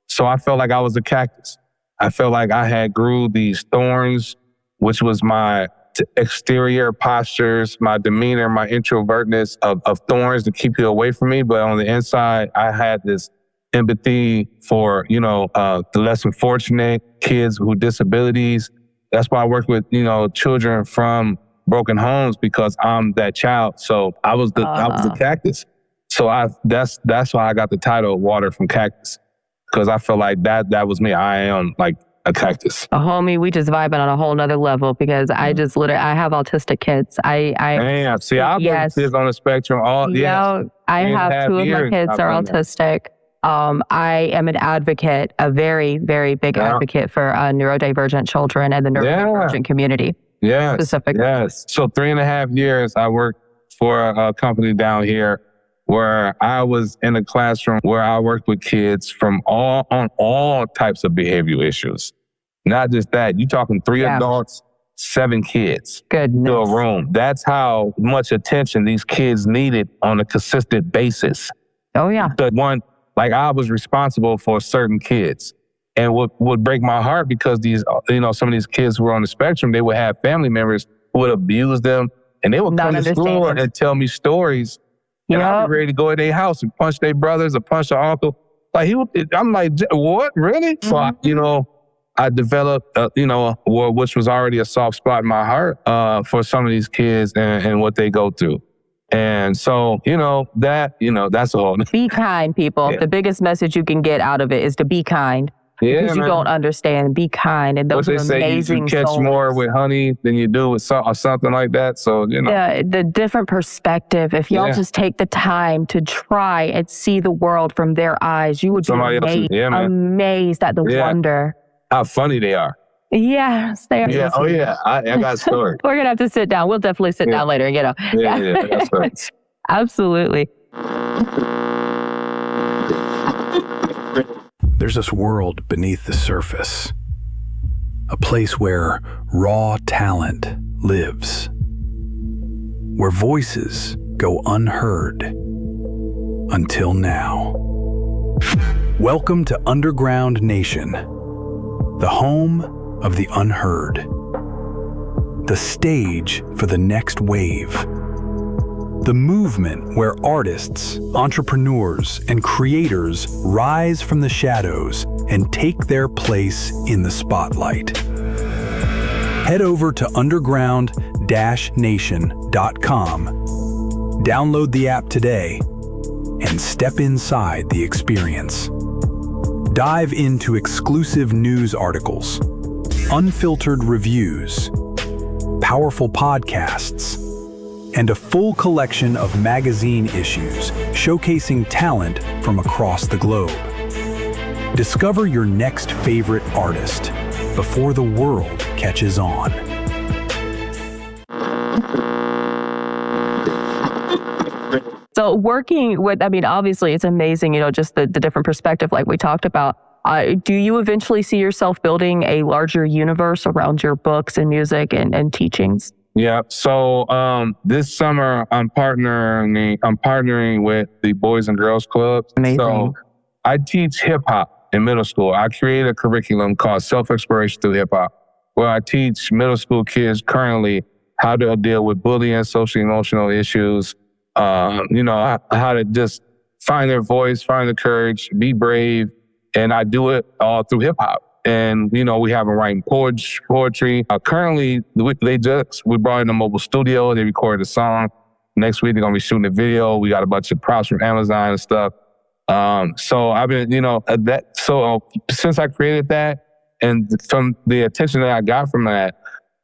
Speaker 3: So I felt like I was a cactus. I felt like I had grew these thorns, which was my exterior postures, my demeanor, my introvertness of thorns to keep you away from me. But on the inside, I had this empathy for, the less fortunate, kids with disabilities. That's why I work with, children from broken homes, because I'm that child. So I was the cactus. So that's why I got the title Water from Cactus, because I feel like that was me. I am like a cactus.
Speaker 2: Homie, we just vibing on a whole nother level, because I just literally, I have autistic kids. I
Speaker 3: have kids on the spectrum.
Speaker 2: I have two of my kids are autistic. I am an advocate, a very, very big advocate for neurodivergent children and the neurodivergent community. Specifically.
Speaker 3: Yes. So 3.5 years, I worked for a company down here where I was in a classroom where I worked with kids on all types of behavioral issues. Not just that, you talking 3 adults, 7 kids
Speaker 2: Goodness.
Speaker 3: To a room. That's how much attention these kids needed on a consistent basis.
Speaker 2: Oh yeah.
Speaker 3: I was responsible for certain kids. And what would break my heart, because these, some of these kids who were on the spectrum, they would have family members who would abuse them, and they would come to school and tell me stories. And I'd be ready to go to their house and punch their brothers or punch their uncle. I'm like, what? Really?
Speaker 2: Mm-hmm.
Speaker 3: So, I developed, which was already a soft spot in my heart for some of these kids and what they go through. And so, that's all.
Speaker 2: Be kind, people. Yeah. The biggest message you can get out of it is to be kind. Because you don't understand. Be kind. And those are amazing
Speaker 3: you catch
Speaker 2: souls.
Speaker 3: More with honey than you do with or something like that. So,
Speaker 2: Yeah, the different perspective. If y'all just take the time to try and see the world from their eyes, you would be amazed at the wonder.
Speaker 3: How funny they are.
Speaker 2: Yes, they are.
Speaker 3: Yeah. Oh, yeah. I got a story.
Speaker 2: We're going to have to sit down. We'll definitely sit down later and get out.
Speaker 3: Yeah, that's right.
Speaker 2: Absolutely.
Speaker 5: There's this world beneath the surface, a place where raw talent lives, where voices go unheard until now. Welcome to Underground Nation, the home of the unheard.
Speaker 7: the stage for the next wave. The movement where artists, entrepreneurs, and creators rise from the shadows and take their place in the spotlight. Head over to underground-nation.com, download the app today, and step inside the experience. Dive into exclusive news articles, unfiltered reviews, powerful podcasts, and a full collection of magazine issues showcasing talent from across the globe. Discover your next favorite artist before the world catches on.
Speaker 2: So working with, I mean, obviously it's amazing, just the different perspective like we talked about. Do you eventually see yourself building a larger universe around your books and music and teachings?
Speaker 3: Yeah. So this summer I'm partnering with the Boys and Girls Club.
Speaker 2: Amazing.
Speaker 3: So I teach hip hop in middle school. I created a curriculum called Self-Exploration Through Hip Hop, where I teach middle school kids currently how to deal with bullying, social emotional issues, how to just find their voice, find the courage, be brave. And I do it all through hip hop. And, we have them writing poetry. Currently, we brought in a mobile studio. They recorded a song. Next week, they're going to be shooting a video. We got a bunch of props from Amazon and stuff. So I've been, since I created that and from the attention that I got from that,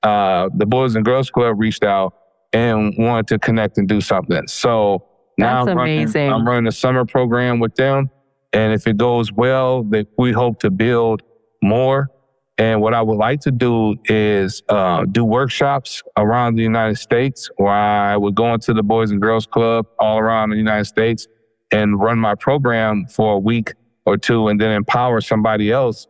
Speaker 3: the Boys and Girls Club reached out and wanted to connect and do something. So now I'm running a summer program with them. And if it goes well, we hope to build more. And what I would like to do is do workshops around the United States, where I would go into the Boys and Girls Club all around the United States and run my program for a week or two, and then empower somebody else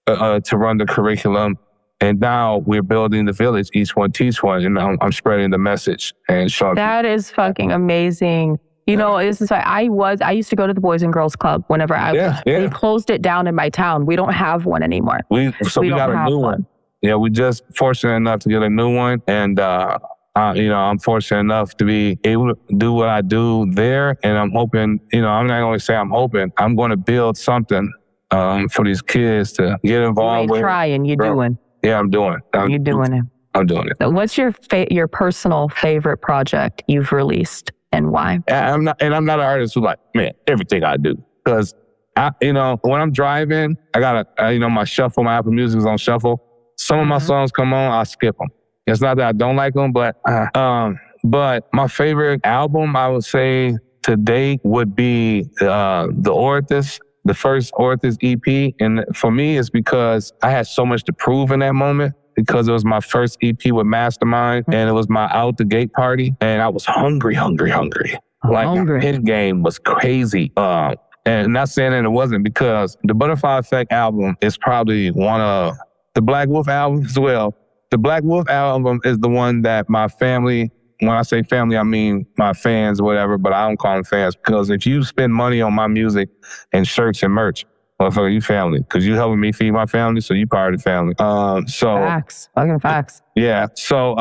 Speaker 3: to run the curriculum. And now we're building the village, each one teach one, and I'm spreading the message. And so
Speaker 2: that is fucking amazing. This is why I used to go to the Boys and Girls Club whenever they closed it down in my town. We don't have one anymore.
Speaker 3: We got a new one. Yeah, we just fortunate enough to get a new one. And, I'm fortunate enough to be able to do what I do there. And I'm hoping, I'm not going to say I'm hoping, I'm going to build something for these kids to get involved with.
Speaker 2: You're trying, you're doing.
Speaker 3: Yeah, I'm doing.
Speaker 2: You're doing it.
Speaker 3: I'm doing it.
Speaker 2: So what's your personal favorite project you've released? And why?
Speaker 3: I'm not an artist who everything I do. Because, when I'm driving, I got my shuffle, my Apple Music is on shuffle. Some of my songs come on, I skip them. It's not that I don't like them, but my favorite album, I would say to date, would be the Orthis, the first Orthis EP. And for me, it's because I had so much to prove in that moment. Because it was my first EP with Mastermind, and it was my out the gate party, and I was hungry. My hit game was crazy. And not saying that it wasn't, because the Butterfly Effect album is probably one of the Black Wolf albums as well. The Black Wolf album is the one that my family, when I say family, I mean my fans or whatever, but I don't call them fans, because if you spend money on my music and shirts and merch, motherfucker, you family, because you helping me feed my family, so you part of the family.
Speaker 2: Facts, fucking facts.
Speaker 3: Yeah. So,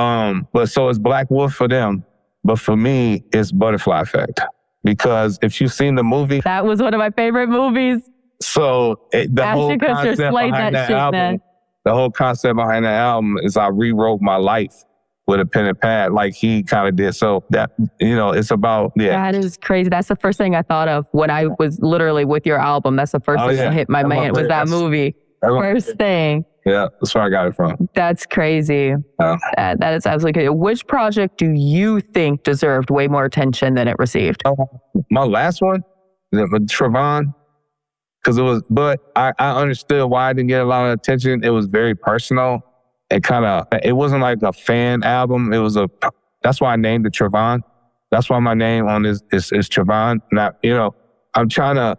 Speaker 3: so it's Black Wolf for them, but for me, it's Butterfly Effect, because if you've seen the movie,
Speaker 2: that was one of my favorite movies.
Speaker 3: So the whole concept behind that album, the whole concept behind that album is I rewrote my life with a pen and pad, like he kind of did. So that, it's about,
Speaker 2: That is crazy. That's the first thing I thought of when I was literally with your album. That's the first thing that hit my mind was that movie. First thing.
Speaker 3: Yeah, that's where I got it from.
Speaker 2: That's crazy. That is absolutely crazy. Which project do you think deserved way more attention than it received?
Speaker 3: My last one, Trevon, but I understood why I didn't get a lot of attention. It was very personal. It wasn't like a fan album. That's why I named it Trevon. That's why my name on this is Trevon. Now, I'm trying to,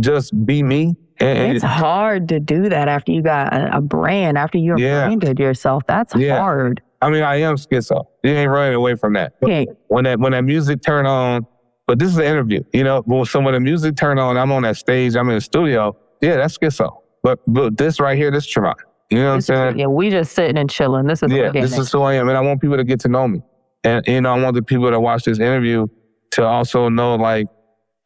Speaker 3: just be me. And
Speaker 2: it's hard to do that after you got a brand, after you branded yourself. That's hard.
Speaker 3: I mean, I am Skitzo. You ain't running away from that.
Speaker 2: Okay.
Speaker 3: When that music turn on, but this is an interview, so when the music turn on, I'm on that stage, I'm in the studio. Yeah, that's Skitzo. But this right here, this Trevon. You know what I'm saying?
Speaker 2: Yeah, we just sitting and chilling. This is organic.
Speaker 3: This is who I am, and I want people to get to know me. And, you know, I want the people that watch this interview to also know, like,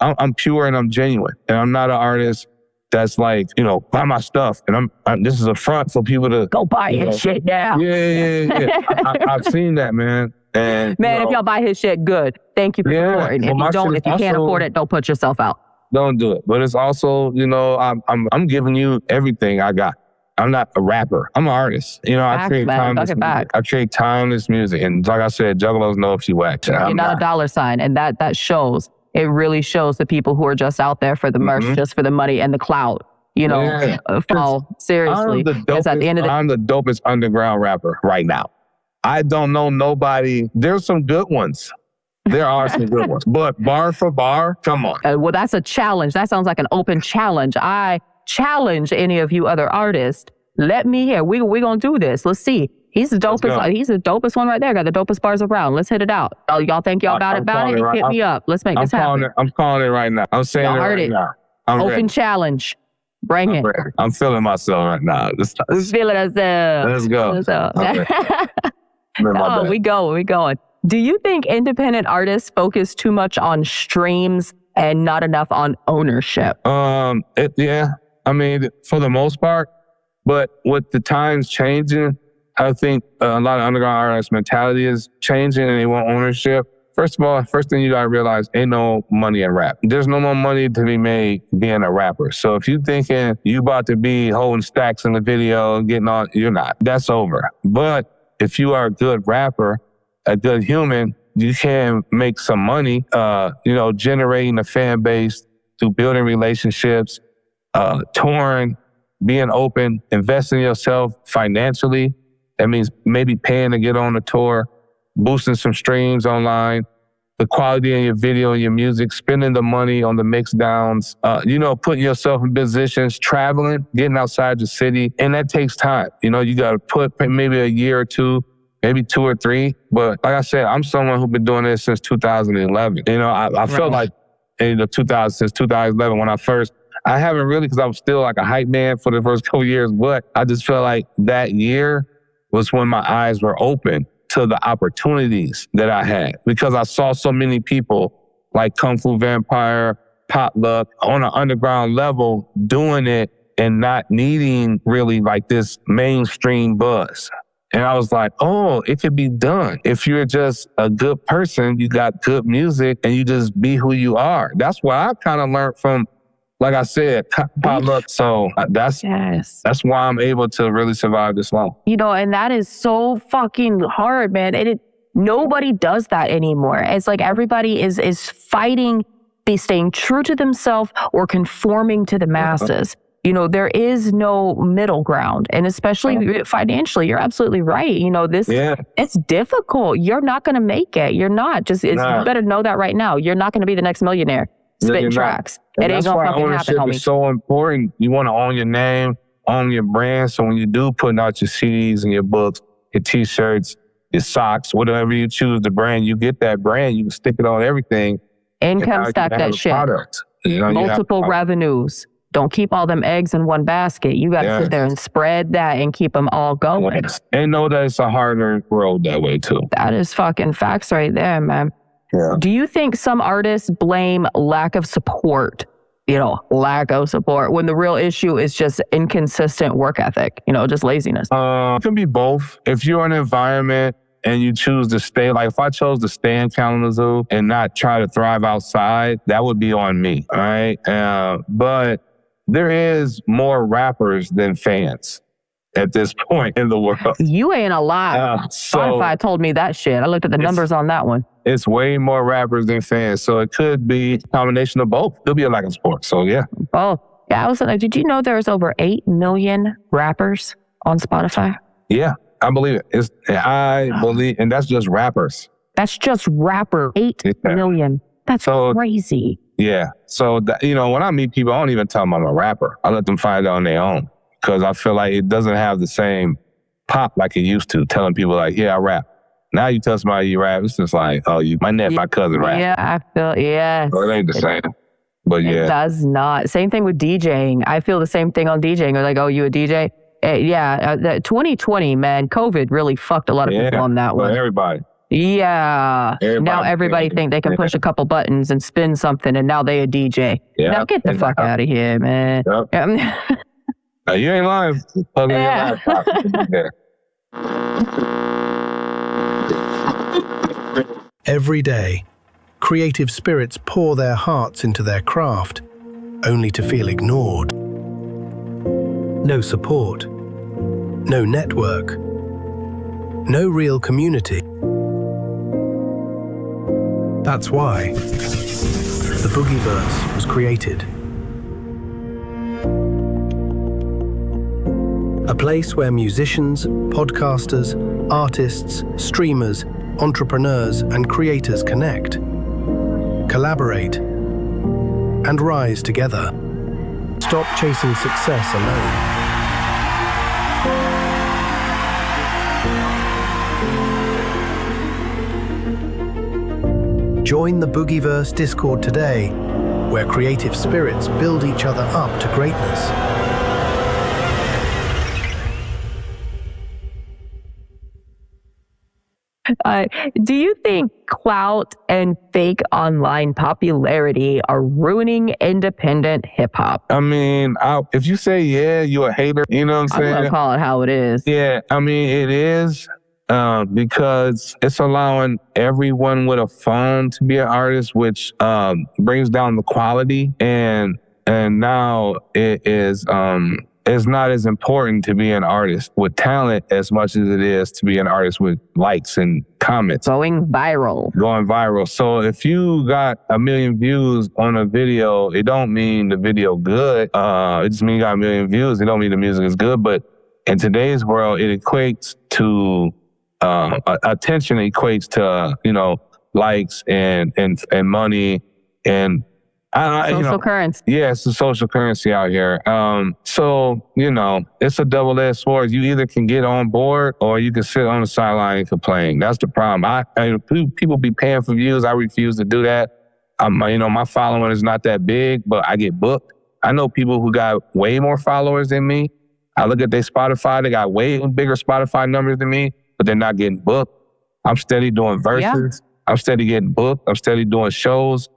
Speaker 3: I'm pure and I'm genuine. And I'm not an artist that's like, you know, buy my stuff. And this is a front for people to
Speaker 2: go buy his shit now.
Speaker 3: Yeah. I've seen that, man. And
Speaker 2: man, if y'all buy his shit, good. Thank you for supporting. If you can't afford it, don't put yourself out.
Speaker 3: Don't do it. But it's also, you know, I'm giving you everything I got. I'm not a rapper. I'm an artist. You know, I create timeless music. And like I said, juggalos know if you whack.
Speaker 2: You're not a dollar sign. And that shows. It really shows the people who are just out there for the merch, just for the money and the clout. You know, fall seriously.
Speaker 3: I'm the dopest underground rapper right now. I don't know nobody. There's some good ones. There are some good ones. But bar for bar, come on.
Speaker 2: Well, that's a challenge. That sounds like an open challenge. I challenge any of you other artists. Let me hear. We're going to do this. Let's see. He's the dopest. He's the dopest one right there. Got the dopest bars around. Let's hit it out. Oh, y'all think y'all got it? Hit me up. Let's make this happen.
Speaker 3: I'm calling it right now. I'm saying it right now.
Speaker 2: Open challenge. Bring it.
Speaker 3: I'm feeling myself right now.
Speaker 2: We're feeling ourselves.
Speaker 3: Let's go.
Speaker 2: No, we going. Do you think independent artists focus too much on streams and not enough on ownership?
Speaker 3: Yeah. I mean, for the most part. But with the times changing, I think a lot of underground artists' mentality is changing and they want ownership. First of all, first thing you gotta realize, ain't no money in rap. There's no more money to be made being a rapper. So if you thinking you about to be holding stacks in the video and getting on, you're not. That's over. But if you are a good rapper, a good human, you can make some money, generating a fan base through building relationships, touring, being open, investing in yourself financially. That means maybe paying to get on the tour, boosting some streams online, the quality of your video and your music, spending the money on the mix downs, putting yourself in positions, traveling, getting outside the city. And that takes time. You know, you got to put maybe a year or two, maybe 2 or 3. But like I said, I'm someone who's been doing this since 2011. You know, I felt like since 2011 when I haven't really, because I was still like a hype man for the first couple of years, but I just felt like that year was when my eyes were open to the opportunities that I had, because I saw so many people like Kung Fu Vampire, Potluck on an underground level doing it and not needing really like this mainstream buzz. And I was like, oh, it could be done. If you're just a good person, you got good music and you just be who you are. That's what I kind of learned from, like I said, Potluck. So that's why I'm able to really survive this long.
Speaker 2: You know, and that is so fucking hard, man. And nobody does that anymore. It's like everybody is fighting, staying true to themselves or conforming to the masses. You know, there is no middle ground. And especially financially, you're absolutely right. You know, it's difficult. You're not going to make it. You're not. You better know that right now. You're not going to be the next millionaire spitting tracks. It ain't gonna fucking happen, homie.
Speaker 3: Is so important. You want to own your name, own your brand. So when you do putting out your CDs and your books, your T-shirts, your socks, whatever you choose the brand, you get that brand. You can stick it on everything.
Speaker 2: Income stack that shit. Multiple revenues. Don't keep all them eggs in one basket. You got to sit there and spread that and keep them all going.
Speaker 3: And know that it's a harder road that way too.
Speaker 2: That is fucking facts right there, man.
Speaker 3: Yeah.
Speaker 2: Do you think some artists blame lack of support, when the real issue is just inconsistent work ethic, just laziness?
Speaker 3: It can be both. If you're in an environment and you choose to stay, like if I chose to stay in Kalamazoo and not try to thrive outside, that would be on me, all right? But there is more rappers than fans at this point in the world.
Speaker 2: You ain't a lot. Spotify told me that shit. I looked at the numbers on that one.
Speaker 3: It's way more rappers than fans. So it could be a combination of both. There'll be a lack of support. So yeah.
Speaker 2: Both. Yeah, I was like, did you know there's over 8 million rappers on Spotify?
Speaker 3: Yeah, I believe it. I believe, and that's just rappers.
Speaker 2: That's just rapper. 8 million. That's crazy.
Speaker 3: Yeah. So, when I meet people, I don't even tell them I'm a rapper. I let them find out on their own. Because I feel like it doesn't have the same pop like it used to, telling people like, yeah, I rap. Now you tell somebody you rap, it's just like, oh, my cousin rap.
Speaker 2: Yeah, I feel, yeah.
Speaker 3: So it ain't the same. But yeah.
Speaker 2: It does not. Same thing with DJing. I feel the same thing on DJing. They're like, oh, you a DJ? The 2020, man, COVID really fucked a lot of people on that one.
Speaker 3: Everybody.
Speaker 2: Yeah. Now everybody think they can push a couple buttons and spin something, and now they a DJ.
Speaker 3: Yeah.
Speaker 2: Now get the fuck out of here, man.
Speaker 3: Yep. You ain't lying. Plug in your laptop.
Speaker 8: Every day, creative spirits pour their hearts into their craft, only to feel ignored. No support, no network, no real community. That's why the Boogieverse was created. A place where musicians, podcasters, artists, streamers, entrepreneurs, and creators connect, collaborate, and rise together. Stop chasing success alone. Join the Boogieverse Discord today, where creative spirits build each other up to greatness.
Speaker 2: Do you think clout and fake online popularity are ruining independent hip-hop?
Speaker 3: I mean, if you say you're a hater, you know what I'm saying?
Speaker 2: I'm going to call it how it is.
Speaker 3: Yeah, I mean, it is because it's allowing everyone with a phone to be an artist, which brings down the quality. And now it is... it's not as important to be an artist with talent as much as it is to be an artist with likes and comments.
Speaker 2: Going viral. So if you got 1 million views on a video, it don't mean the video good. It just means you got 1 million views. It don't mean the music is good. But in today's world, it equates to attention equates to likes and money and social currency.
Speaker 3: Yeah, it's a social currency out here. So, it's a double-edged sword. You either can get on board or you can sit on the sideline and complain. That's the problem. People be paying for views. I refuse to do that. My following is not that big, but I get booked. I know people who got way more followers than me. I look at their Spotify. They got way bigger Spotify numbers than me, but they're not getting booked. I'm steady doing verses. Yeah. I'm steady getting booked. I'm steady doing shows.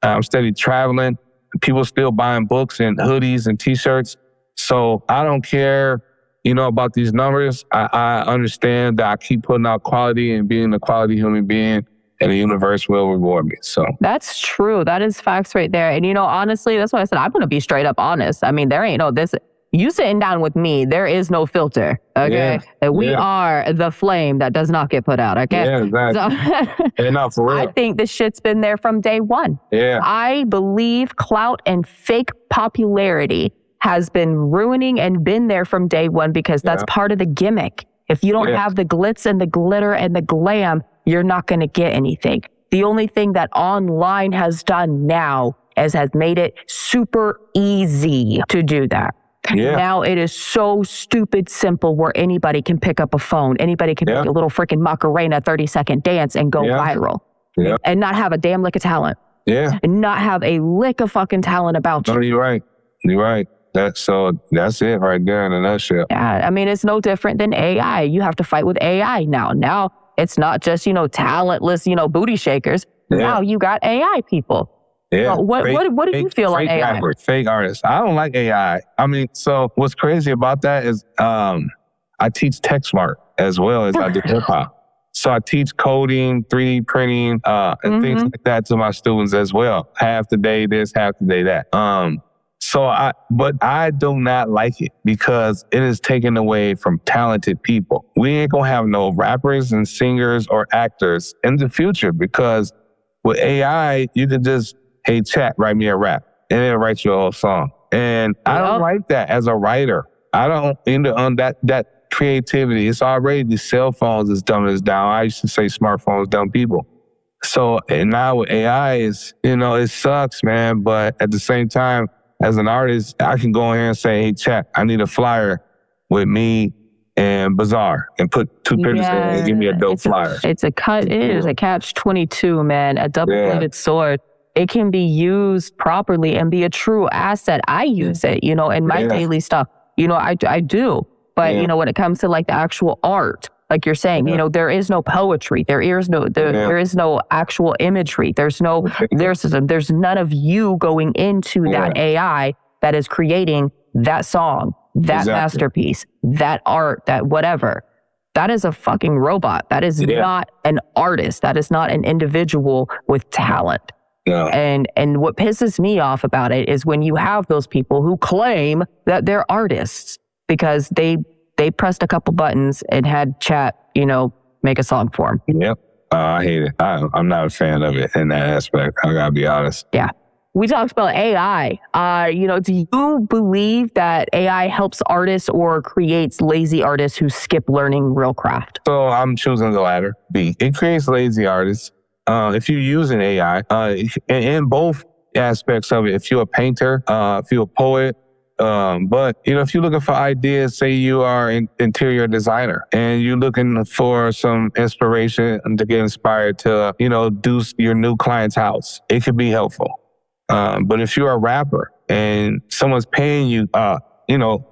Speaker 3: I'm steady traveling. People still buying books and hoodies and T-shirts. So I don't care, about these numbers. I understand that I keep putting out quality and being a quality human being, and the universe will reward me. So
Speaker 2: that's true. That is facts right there. And honestly, that's why I said I'm going to be straight up honest. I mean, there ain't this. You sitting down with me, there is no filter, okay? Yeah, we are the flame that does not get put out, okay?
Speaker 3: Yeah, exactly.
Speaker 2: So,
Speaker 3: for real.
Speaker 2: I think this shit's been there from day one.
Speaker 3: Yeah.
Speaker 2: I believe clout and fake popularity has been ruining and been there from day one because that's part of the gimmick. If you don't have the glitz and the glitter and the glam, you're not going to get anything. The only thing that online has done now has made it super easy to do that. Yeah. Now it is so stupid simple where anybody can pick up a phone. Anybody can make a little freaking Macarena 30-second dance and go viral. Yeah. And not have a damn lick of talent.
Speaker 3: Yeah.
Speaker 2: And not have a lick of fucking talent about you.
Speaker 3: No, you're right. You're right. That's it right there in a nutshell.
Speaker 2: Yeah. I mean, it's no different than AI. You have to fight with AI now. Now it's not just, talentless, booty shakers. Yeah. Now you got AI people.
Speaker 3: Yeah.
Speaker 2: So what do you feel on AI?
Speaker 3: Fake artists. I don't like AI. I mean, so what's crazy about that is I teach tech smart as well as I do hip hop. So I teach coding, 3D printing, and things like that to my students as well. Half the day this, half the day that. But I do not like it because it is taken away from talented people. We ain't gonna have no rappers and singers or actors in the future because with AI, you can just, hey, chat, write me a rap, and it'll write you a whole song. And I don't like that as a writer. I don't, that creativity. It's already the cell phones is dumbing us down. I used to say smartphones dumb people. So, and now with AI, it sucks, man. But at the same time, as an artist, I can go in here and say, hey, chat, I need a flyer with me and Bazaar and put 2 pictures in and give me a dope flyer.
Speaker 2: It is a catch-22, man, a double-bladed sword. It can be used properly and be a true asset. I use it, in my daily stuff. I do. But, when it comes to like the actual art, like you're saying, there is no poetry. There is no actual imagery. There's no lyricism. There's none of you going into that AI that is creating that song, that masterpiece, that art, that whatever. That is a fucking robot. That is not an artist. That is not an individual with talent.
Speaker 3: Yeah.
Speaker 2: And what pisses me off about it is when you have those people who claim that they're artists because they pressed a couple buttons and had chat, make a song for them.
Speaker 3: Yep. I hate it. I'm not a fan of it in that aspect. I gotta be honest.
Speaker 2: Yeah. We talked about AI. Do you believe that AI helps artists or creates lazy artists who skip learning real craft?
Speaker 3: So I'm choosing the latter. B. It creates lazy artists. If you use an AI, in both aspects of it, if you're a painter, if you're a poet, but if you're looking for ideas, say you are an interior designer and you're looking for some inspiration to get inspired to, do your new client's house, it could be helpful. But if you're a rapper and someone's paying you,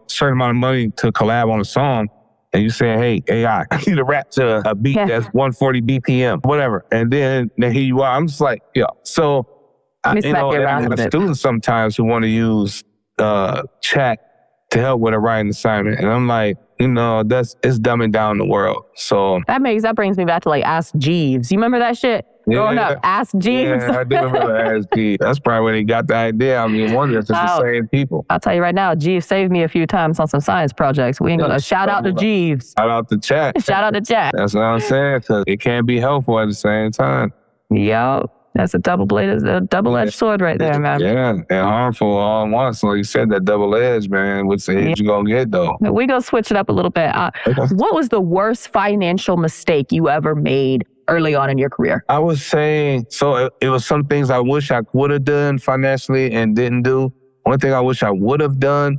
Speaker 3: certain amount of money to collab on a song, and you say, hey, AI, I need to rap to a beat that's 140 BPM, whatever. And then here you are. I'm just like, So, I have students sometimes who want to use chat to help with a writing assignment. And I'm like, it's dumbing down the world. So
Speaker 2: that brings me back to like Ask Jeeves. You remember that shit? Growing up, Ask Jeeves.
Speaker 3: Yeah, I do remember Ask Jeeves. That's probably where they got the idea. I mean, wonder if it's the same people.
Speaker 2: I'll tell you right now, Jeeves saved me a few times on some science projects. We ain't gonna shout out to Jeeves.
Speaker 3: Shout out to chat.
Speaker 2: Shout out to chat.
Speaker 3: That's what I'm saying, because it can't be helpful at the same time.
Speaker 2: Yo, that's a double-edged sword right there, man.
Speaker 3: Yeah, and harmful all at once. So you said that double edge, man. What's the edge you gonna get though?
Speaker 2: We gonna switch it up a little bit. What was the worst financial mistake you ever made early on in your career?
Speaker 3: I would say, so it was some things I wish I would have done financially and didn't do. One thing I wish I would have done,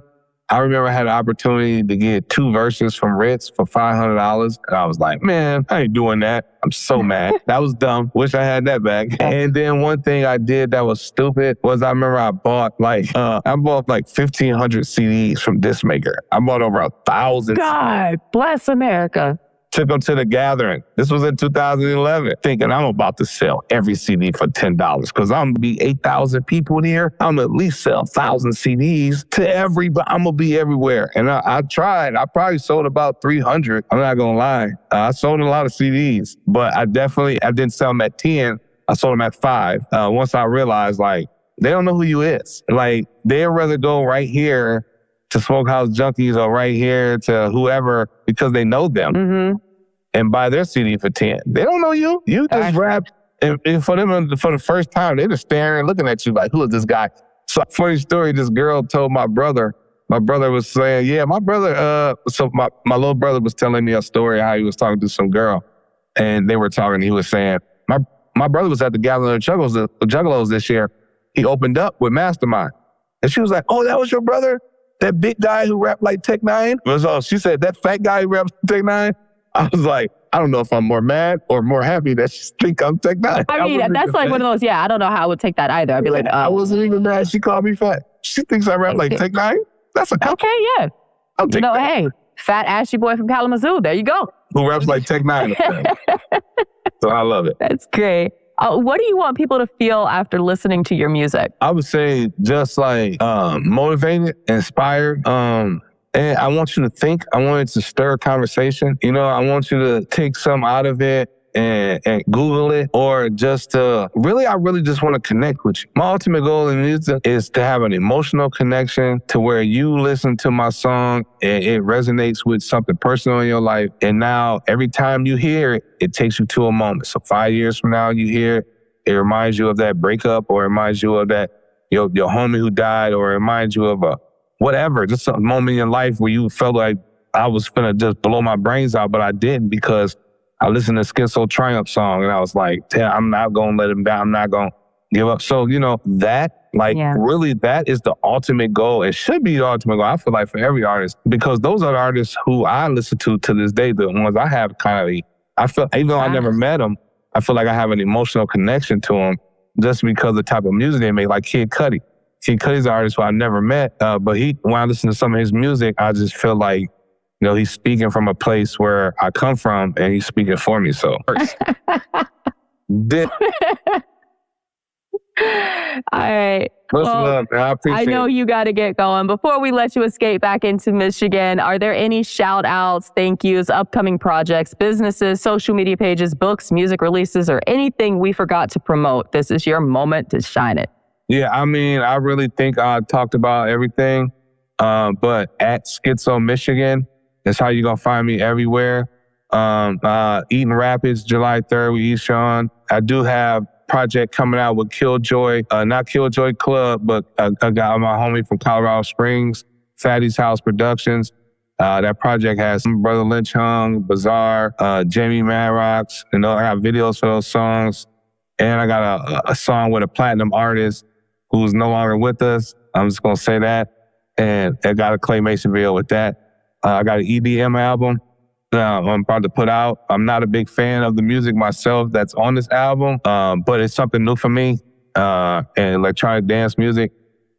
Speaker 3: I remember I had an opportunity to get 2 verses from Ritz for $500. And I was like, man, I ain't doing that. I'm so mad. That was dumb. Wish I had that back. And then one thing I did that was stupid was I remember I bought like 1,500 CDs from Discmaker. I bought over 1,000.
Speaker 2: God bless America.
Speaker 3: Took them to the gathering. This was in 2011. Thinking I'm about to sell every CD for $10 because I'm going to be 8,000 people here. I'm going to at least sell 1,000 CDs to everybody. I'm going to be everywhere. And I tried. I probably sold about 300. I'm not going to lie. I sold a lot of CDs, but I didn't sell them at 10. I sold them at 5. Once I realized, like, they don't know who you is. Like, they'd rather go right here to Smokehouse Junkies or right here to whoever because they know them. Mm-hmm. And buy their CD for 10. They don't know you. You just rap. And for them, for the first time, they're just staring and looking at you like, who is this guy? So, funny story, this girl told my brother. My brother was saying, my brother, so my little brother was telling me a story how he was talking to some girl. And they were talking, he was saying, my brother was at the Gathering of Juggalos this year. He opened up with Mastermind. And she was like, oh, that was your brother? That big guy who rapped like Tech Nine? She said, that fat guy who raps Tech Nine? I was like, I don't know if I'm more mad or more happy that she thinks I'm Tech Nine.
Speaker 2: I mean, that's like one of those, I don't know how I would take that either. I'd be like,
Speaker 3: I wasn't even mad. She called me fat. She thinks I rap like Tech Nine? That's a compliment.
Speaker 2: Okay, yeah.
Speaker 3: I'll take that.
Speaker 2: Hey, fat ashy boy from Kalamazoo. There you go.
Speaker 3: Who raps like Tech Nine. So I love it.
Speaker 2: That's great. What do you want people to feel after listening to your music?
Speaker 3: I would say just like motivated, inspired. And I want you to think. I want it to stir a conversation. I want you to take some out of it and Google it, or just I really just want to connect with you. My ultimate goal in music is to have an emotional connection to where you listen to my song and it resonates with something personal in your life. And now every time you hear it, it takes you to a moment. So 5 years from now, you hear it, it reminds you of that breakup, or it reminds you of that your homie who died, or it reminds you of whatever, just a moment in your life where you felt like I was finna just blow my brains out, but I didn't because I listened to Skitzo Triumph song and I was like, damn, I'm not gonna let him down. I'm not gonna give up. So, really that is the ultimate goal. It should be the ultimate goal, I feel like, for every artist, because those are the artists who I listen to this day, the ones I have I feel, even though I never met them, I feel like I have an emotional connection to them just because of the type of music they make, like Kid Cudi. Kid Cudi's an artist who I never met, but when I listen to some of his music, I just feel like you know, he's speaking from a place where I come from, and he's speaking for me. So,
Speaker 2: all right.
Speaker 3: Listen, man, I appreciate
Speaker 2: I know
Speaker 3: it.
Speaker 2: you got to get going. Before we let you escape back into Michigan, are there any shout outs, thank yous, upcoming projects, businesses, social media pages, books, music releases, or anything we forgot to promote? This is your moment to shine it.
Speaker 3: Yeah, I mean, I really think I talked about everything. But at Skitzo Michigan is how you're going to find me everywhere. Eaton Rapids, July 3rd with Eshawn. I do have project coming out with Killjoy, not Killjoy Club, but a guy, my homie from Colorado Springs, Fatty's House Productions. That project has Brother Lynch Hung, Bazaar, Jamie Madrox. You know, I got videos for those songs. And I got a song with a platinum artist who's no longer with us. I'm just going to say that. And I got a claymation video with that. I got an EDM album I'm about to put out. I'm not a big fan of the music myself that's on this album, but it's something new for me, and electronic dance music.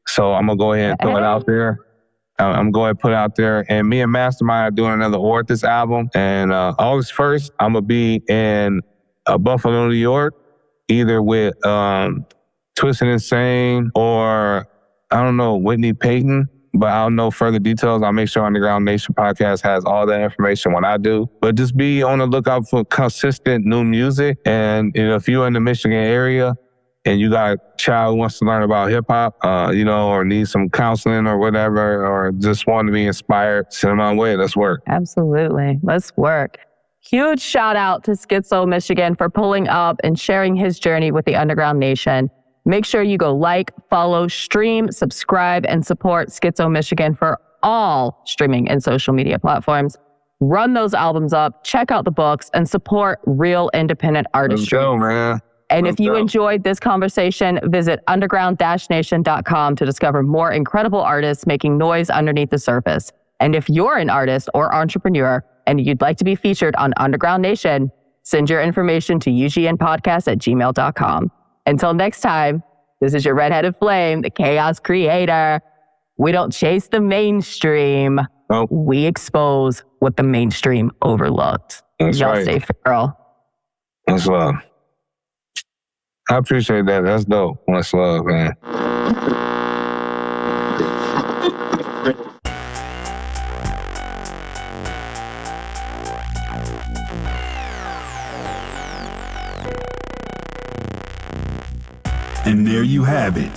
Speaker 3: So I'm going to go ahead and throw it out there. I'm going to put it out there. And me and Mastermind are doing another Orthis album. And August 1st, I'm going to be in Buffalo, New York, either with Twisted Insane or, I don't know, Whitney Payton. But I'll know further details. I'll make sure Underground Nation Podcast has all that information when I do. But just be on the lookout for consistent new music. And you know, if you're in the Michigan area and you got a child who wants to learn about hip hop, or need some counseling or whatever, or just want to be inspired, send them my way. Let's work.
Speaker 2: Absolutely. Let's work. Huge shout out to Skitzo Michigan for pulling up and sharing his journey with the Underground Nation. Make sure you go like, follow, stream, subscribe, and support Skitzo Michigan for all streaming and social media platforms. Run those albums up, check out the books, and support real independent artistry.
Speaker 3: Let's go, man.
Speaker 2: And if you enjoyed this conversation, visit underground-nation.com to discover more incredible artists making noise underneath the surface. And if you're an artist or entrepreneur and you'd like to be featured on Underground Nation, send your information to ugnpodcast@gmail.com. Until next time, this is your redheaded flame, the chaos creator. We don't chase the mainstream.
Speaker 3: Nope.
Speaker 2: We expose what the mainstream overlooked.
Speaker 3: That's
Speaker 2: Y'all
Speaker 3: right.
Speaker 2: stay feral.
Speaker 3: Much love. I appreciate that. That's dope. Much love, man.
Speaker 1: And there you have it.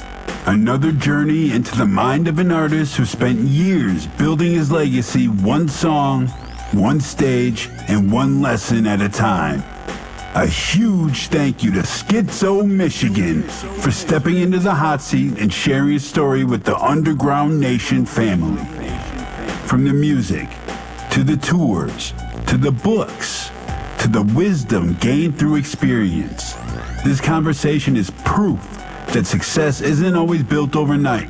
Speaker 1: Another journey into the mind of an artist who spent years building his legacy one song, one stage, and one lesson at a time. A huge thank you to Skitzo Michigan for stepping into the hot seat and sharing his story with the Underground Nation family. From the music, to the tours, to the books, to the wisdom gained through experience. This conversation is proof that success isn't always built overnight.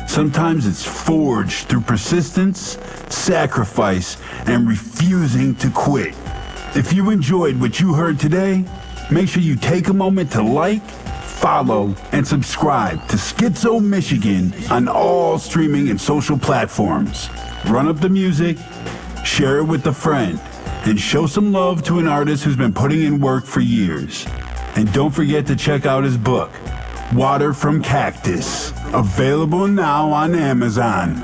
Speaker 1: Sometimes it's forged through persistence, sacrifice, and refusing to quit. If you enjoyed what you heard today, make sure you take a moment to like, follow, and subscribe to Skitzo Michigan on all streaming and social platforms. Run up the music, share it with a friend, and show some love to an artist who's been putting in work for years. And don't forget to check out his book, Water from Cactus, available now on Amazon.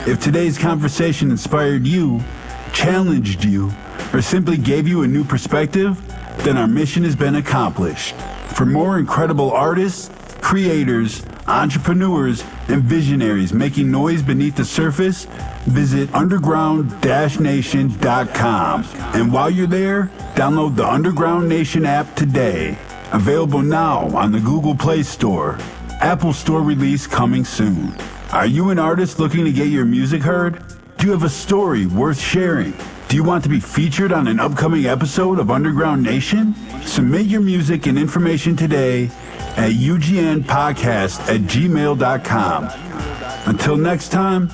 Speaker 1: If today's conversation inspired you, challenged you, or simply gave you a new perspective, then our mission has been accomplished. For more incredible artists, creators, entrepreneurs, and visionaries making noise beneath the surface, visit underground-nation.com. And while you're there, download the Underground Nation app today. Available now on the Google Play Store. Apple Store release coming soon. Are you an artist looking to get your music heard? Do you have a story worth sharing? Do you want to be featured on an upcoming episode of Underground Nation? Submit your music and information today at ugnpodcast@gmail.com. Until next time,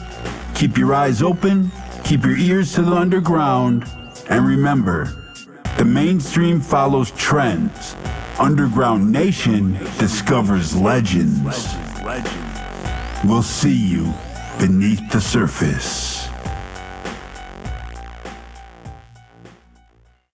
Speaker 1: keep your eyes open, keep your ears to the underground, and remember, the mainstream follows trends. Underground Nation discovers legends. We'll see you beneath the surface.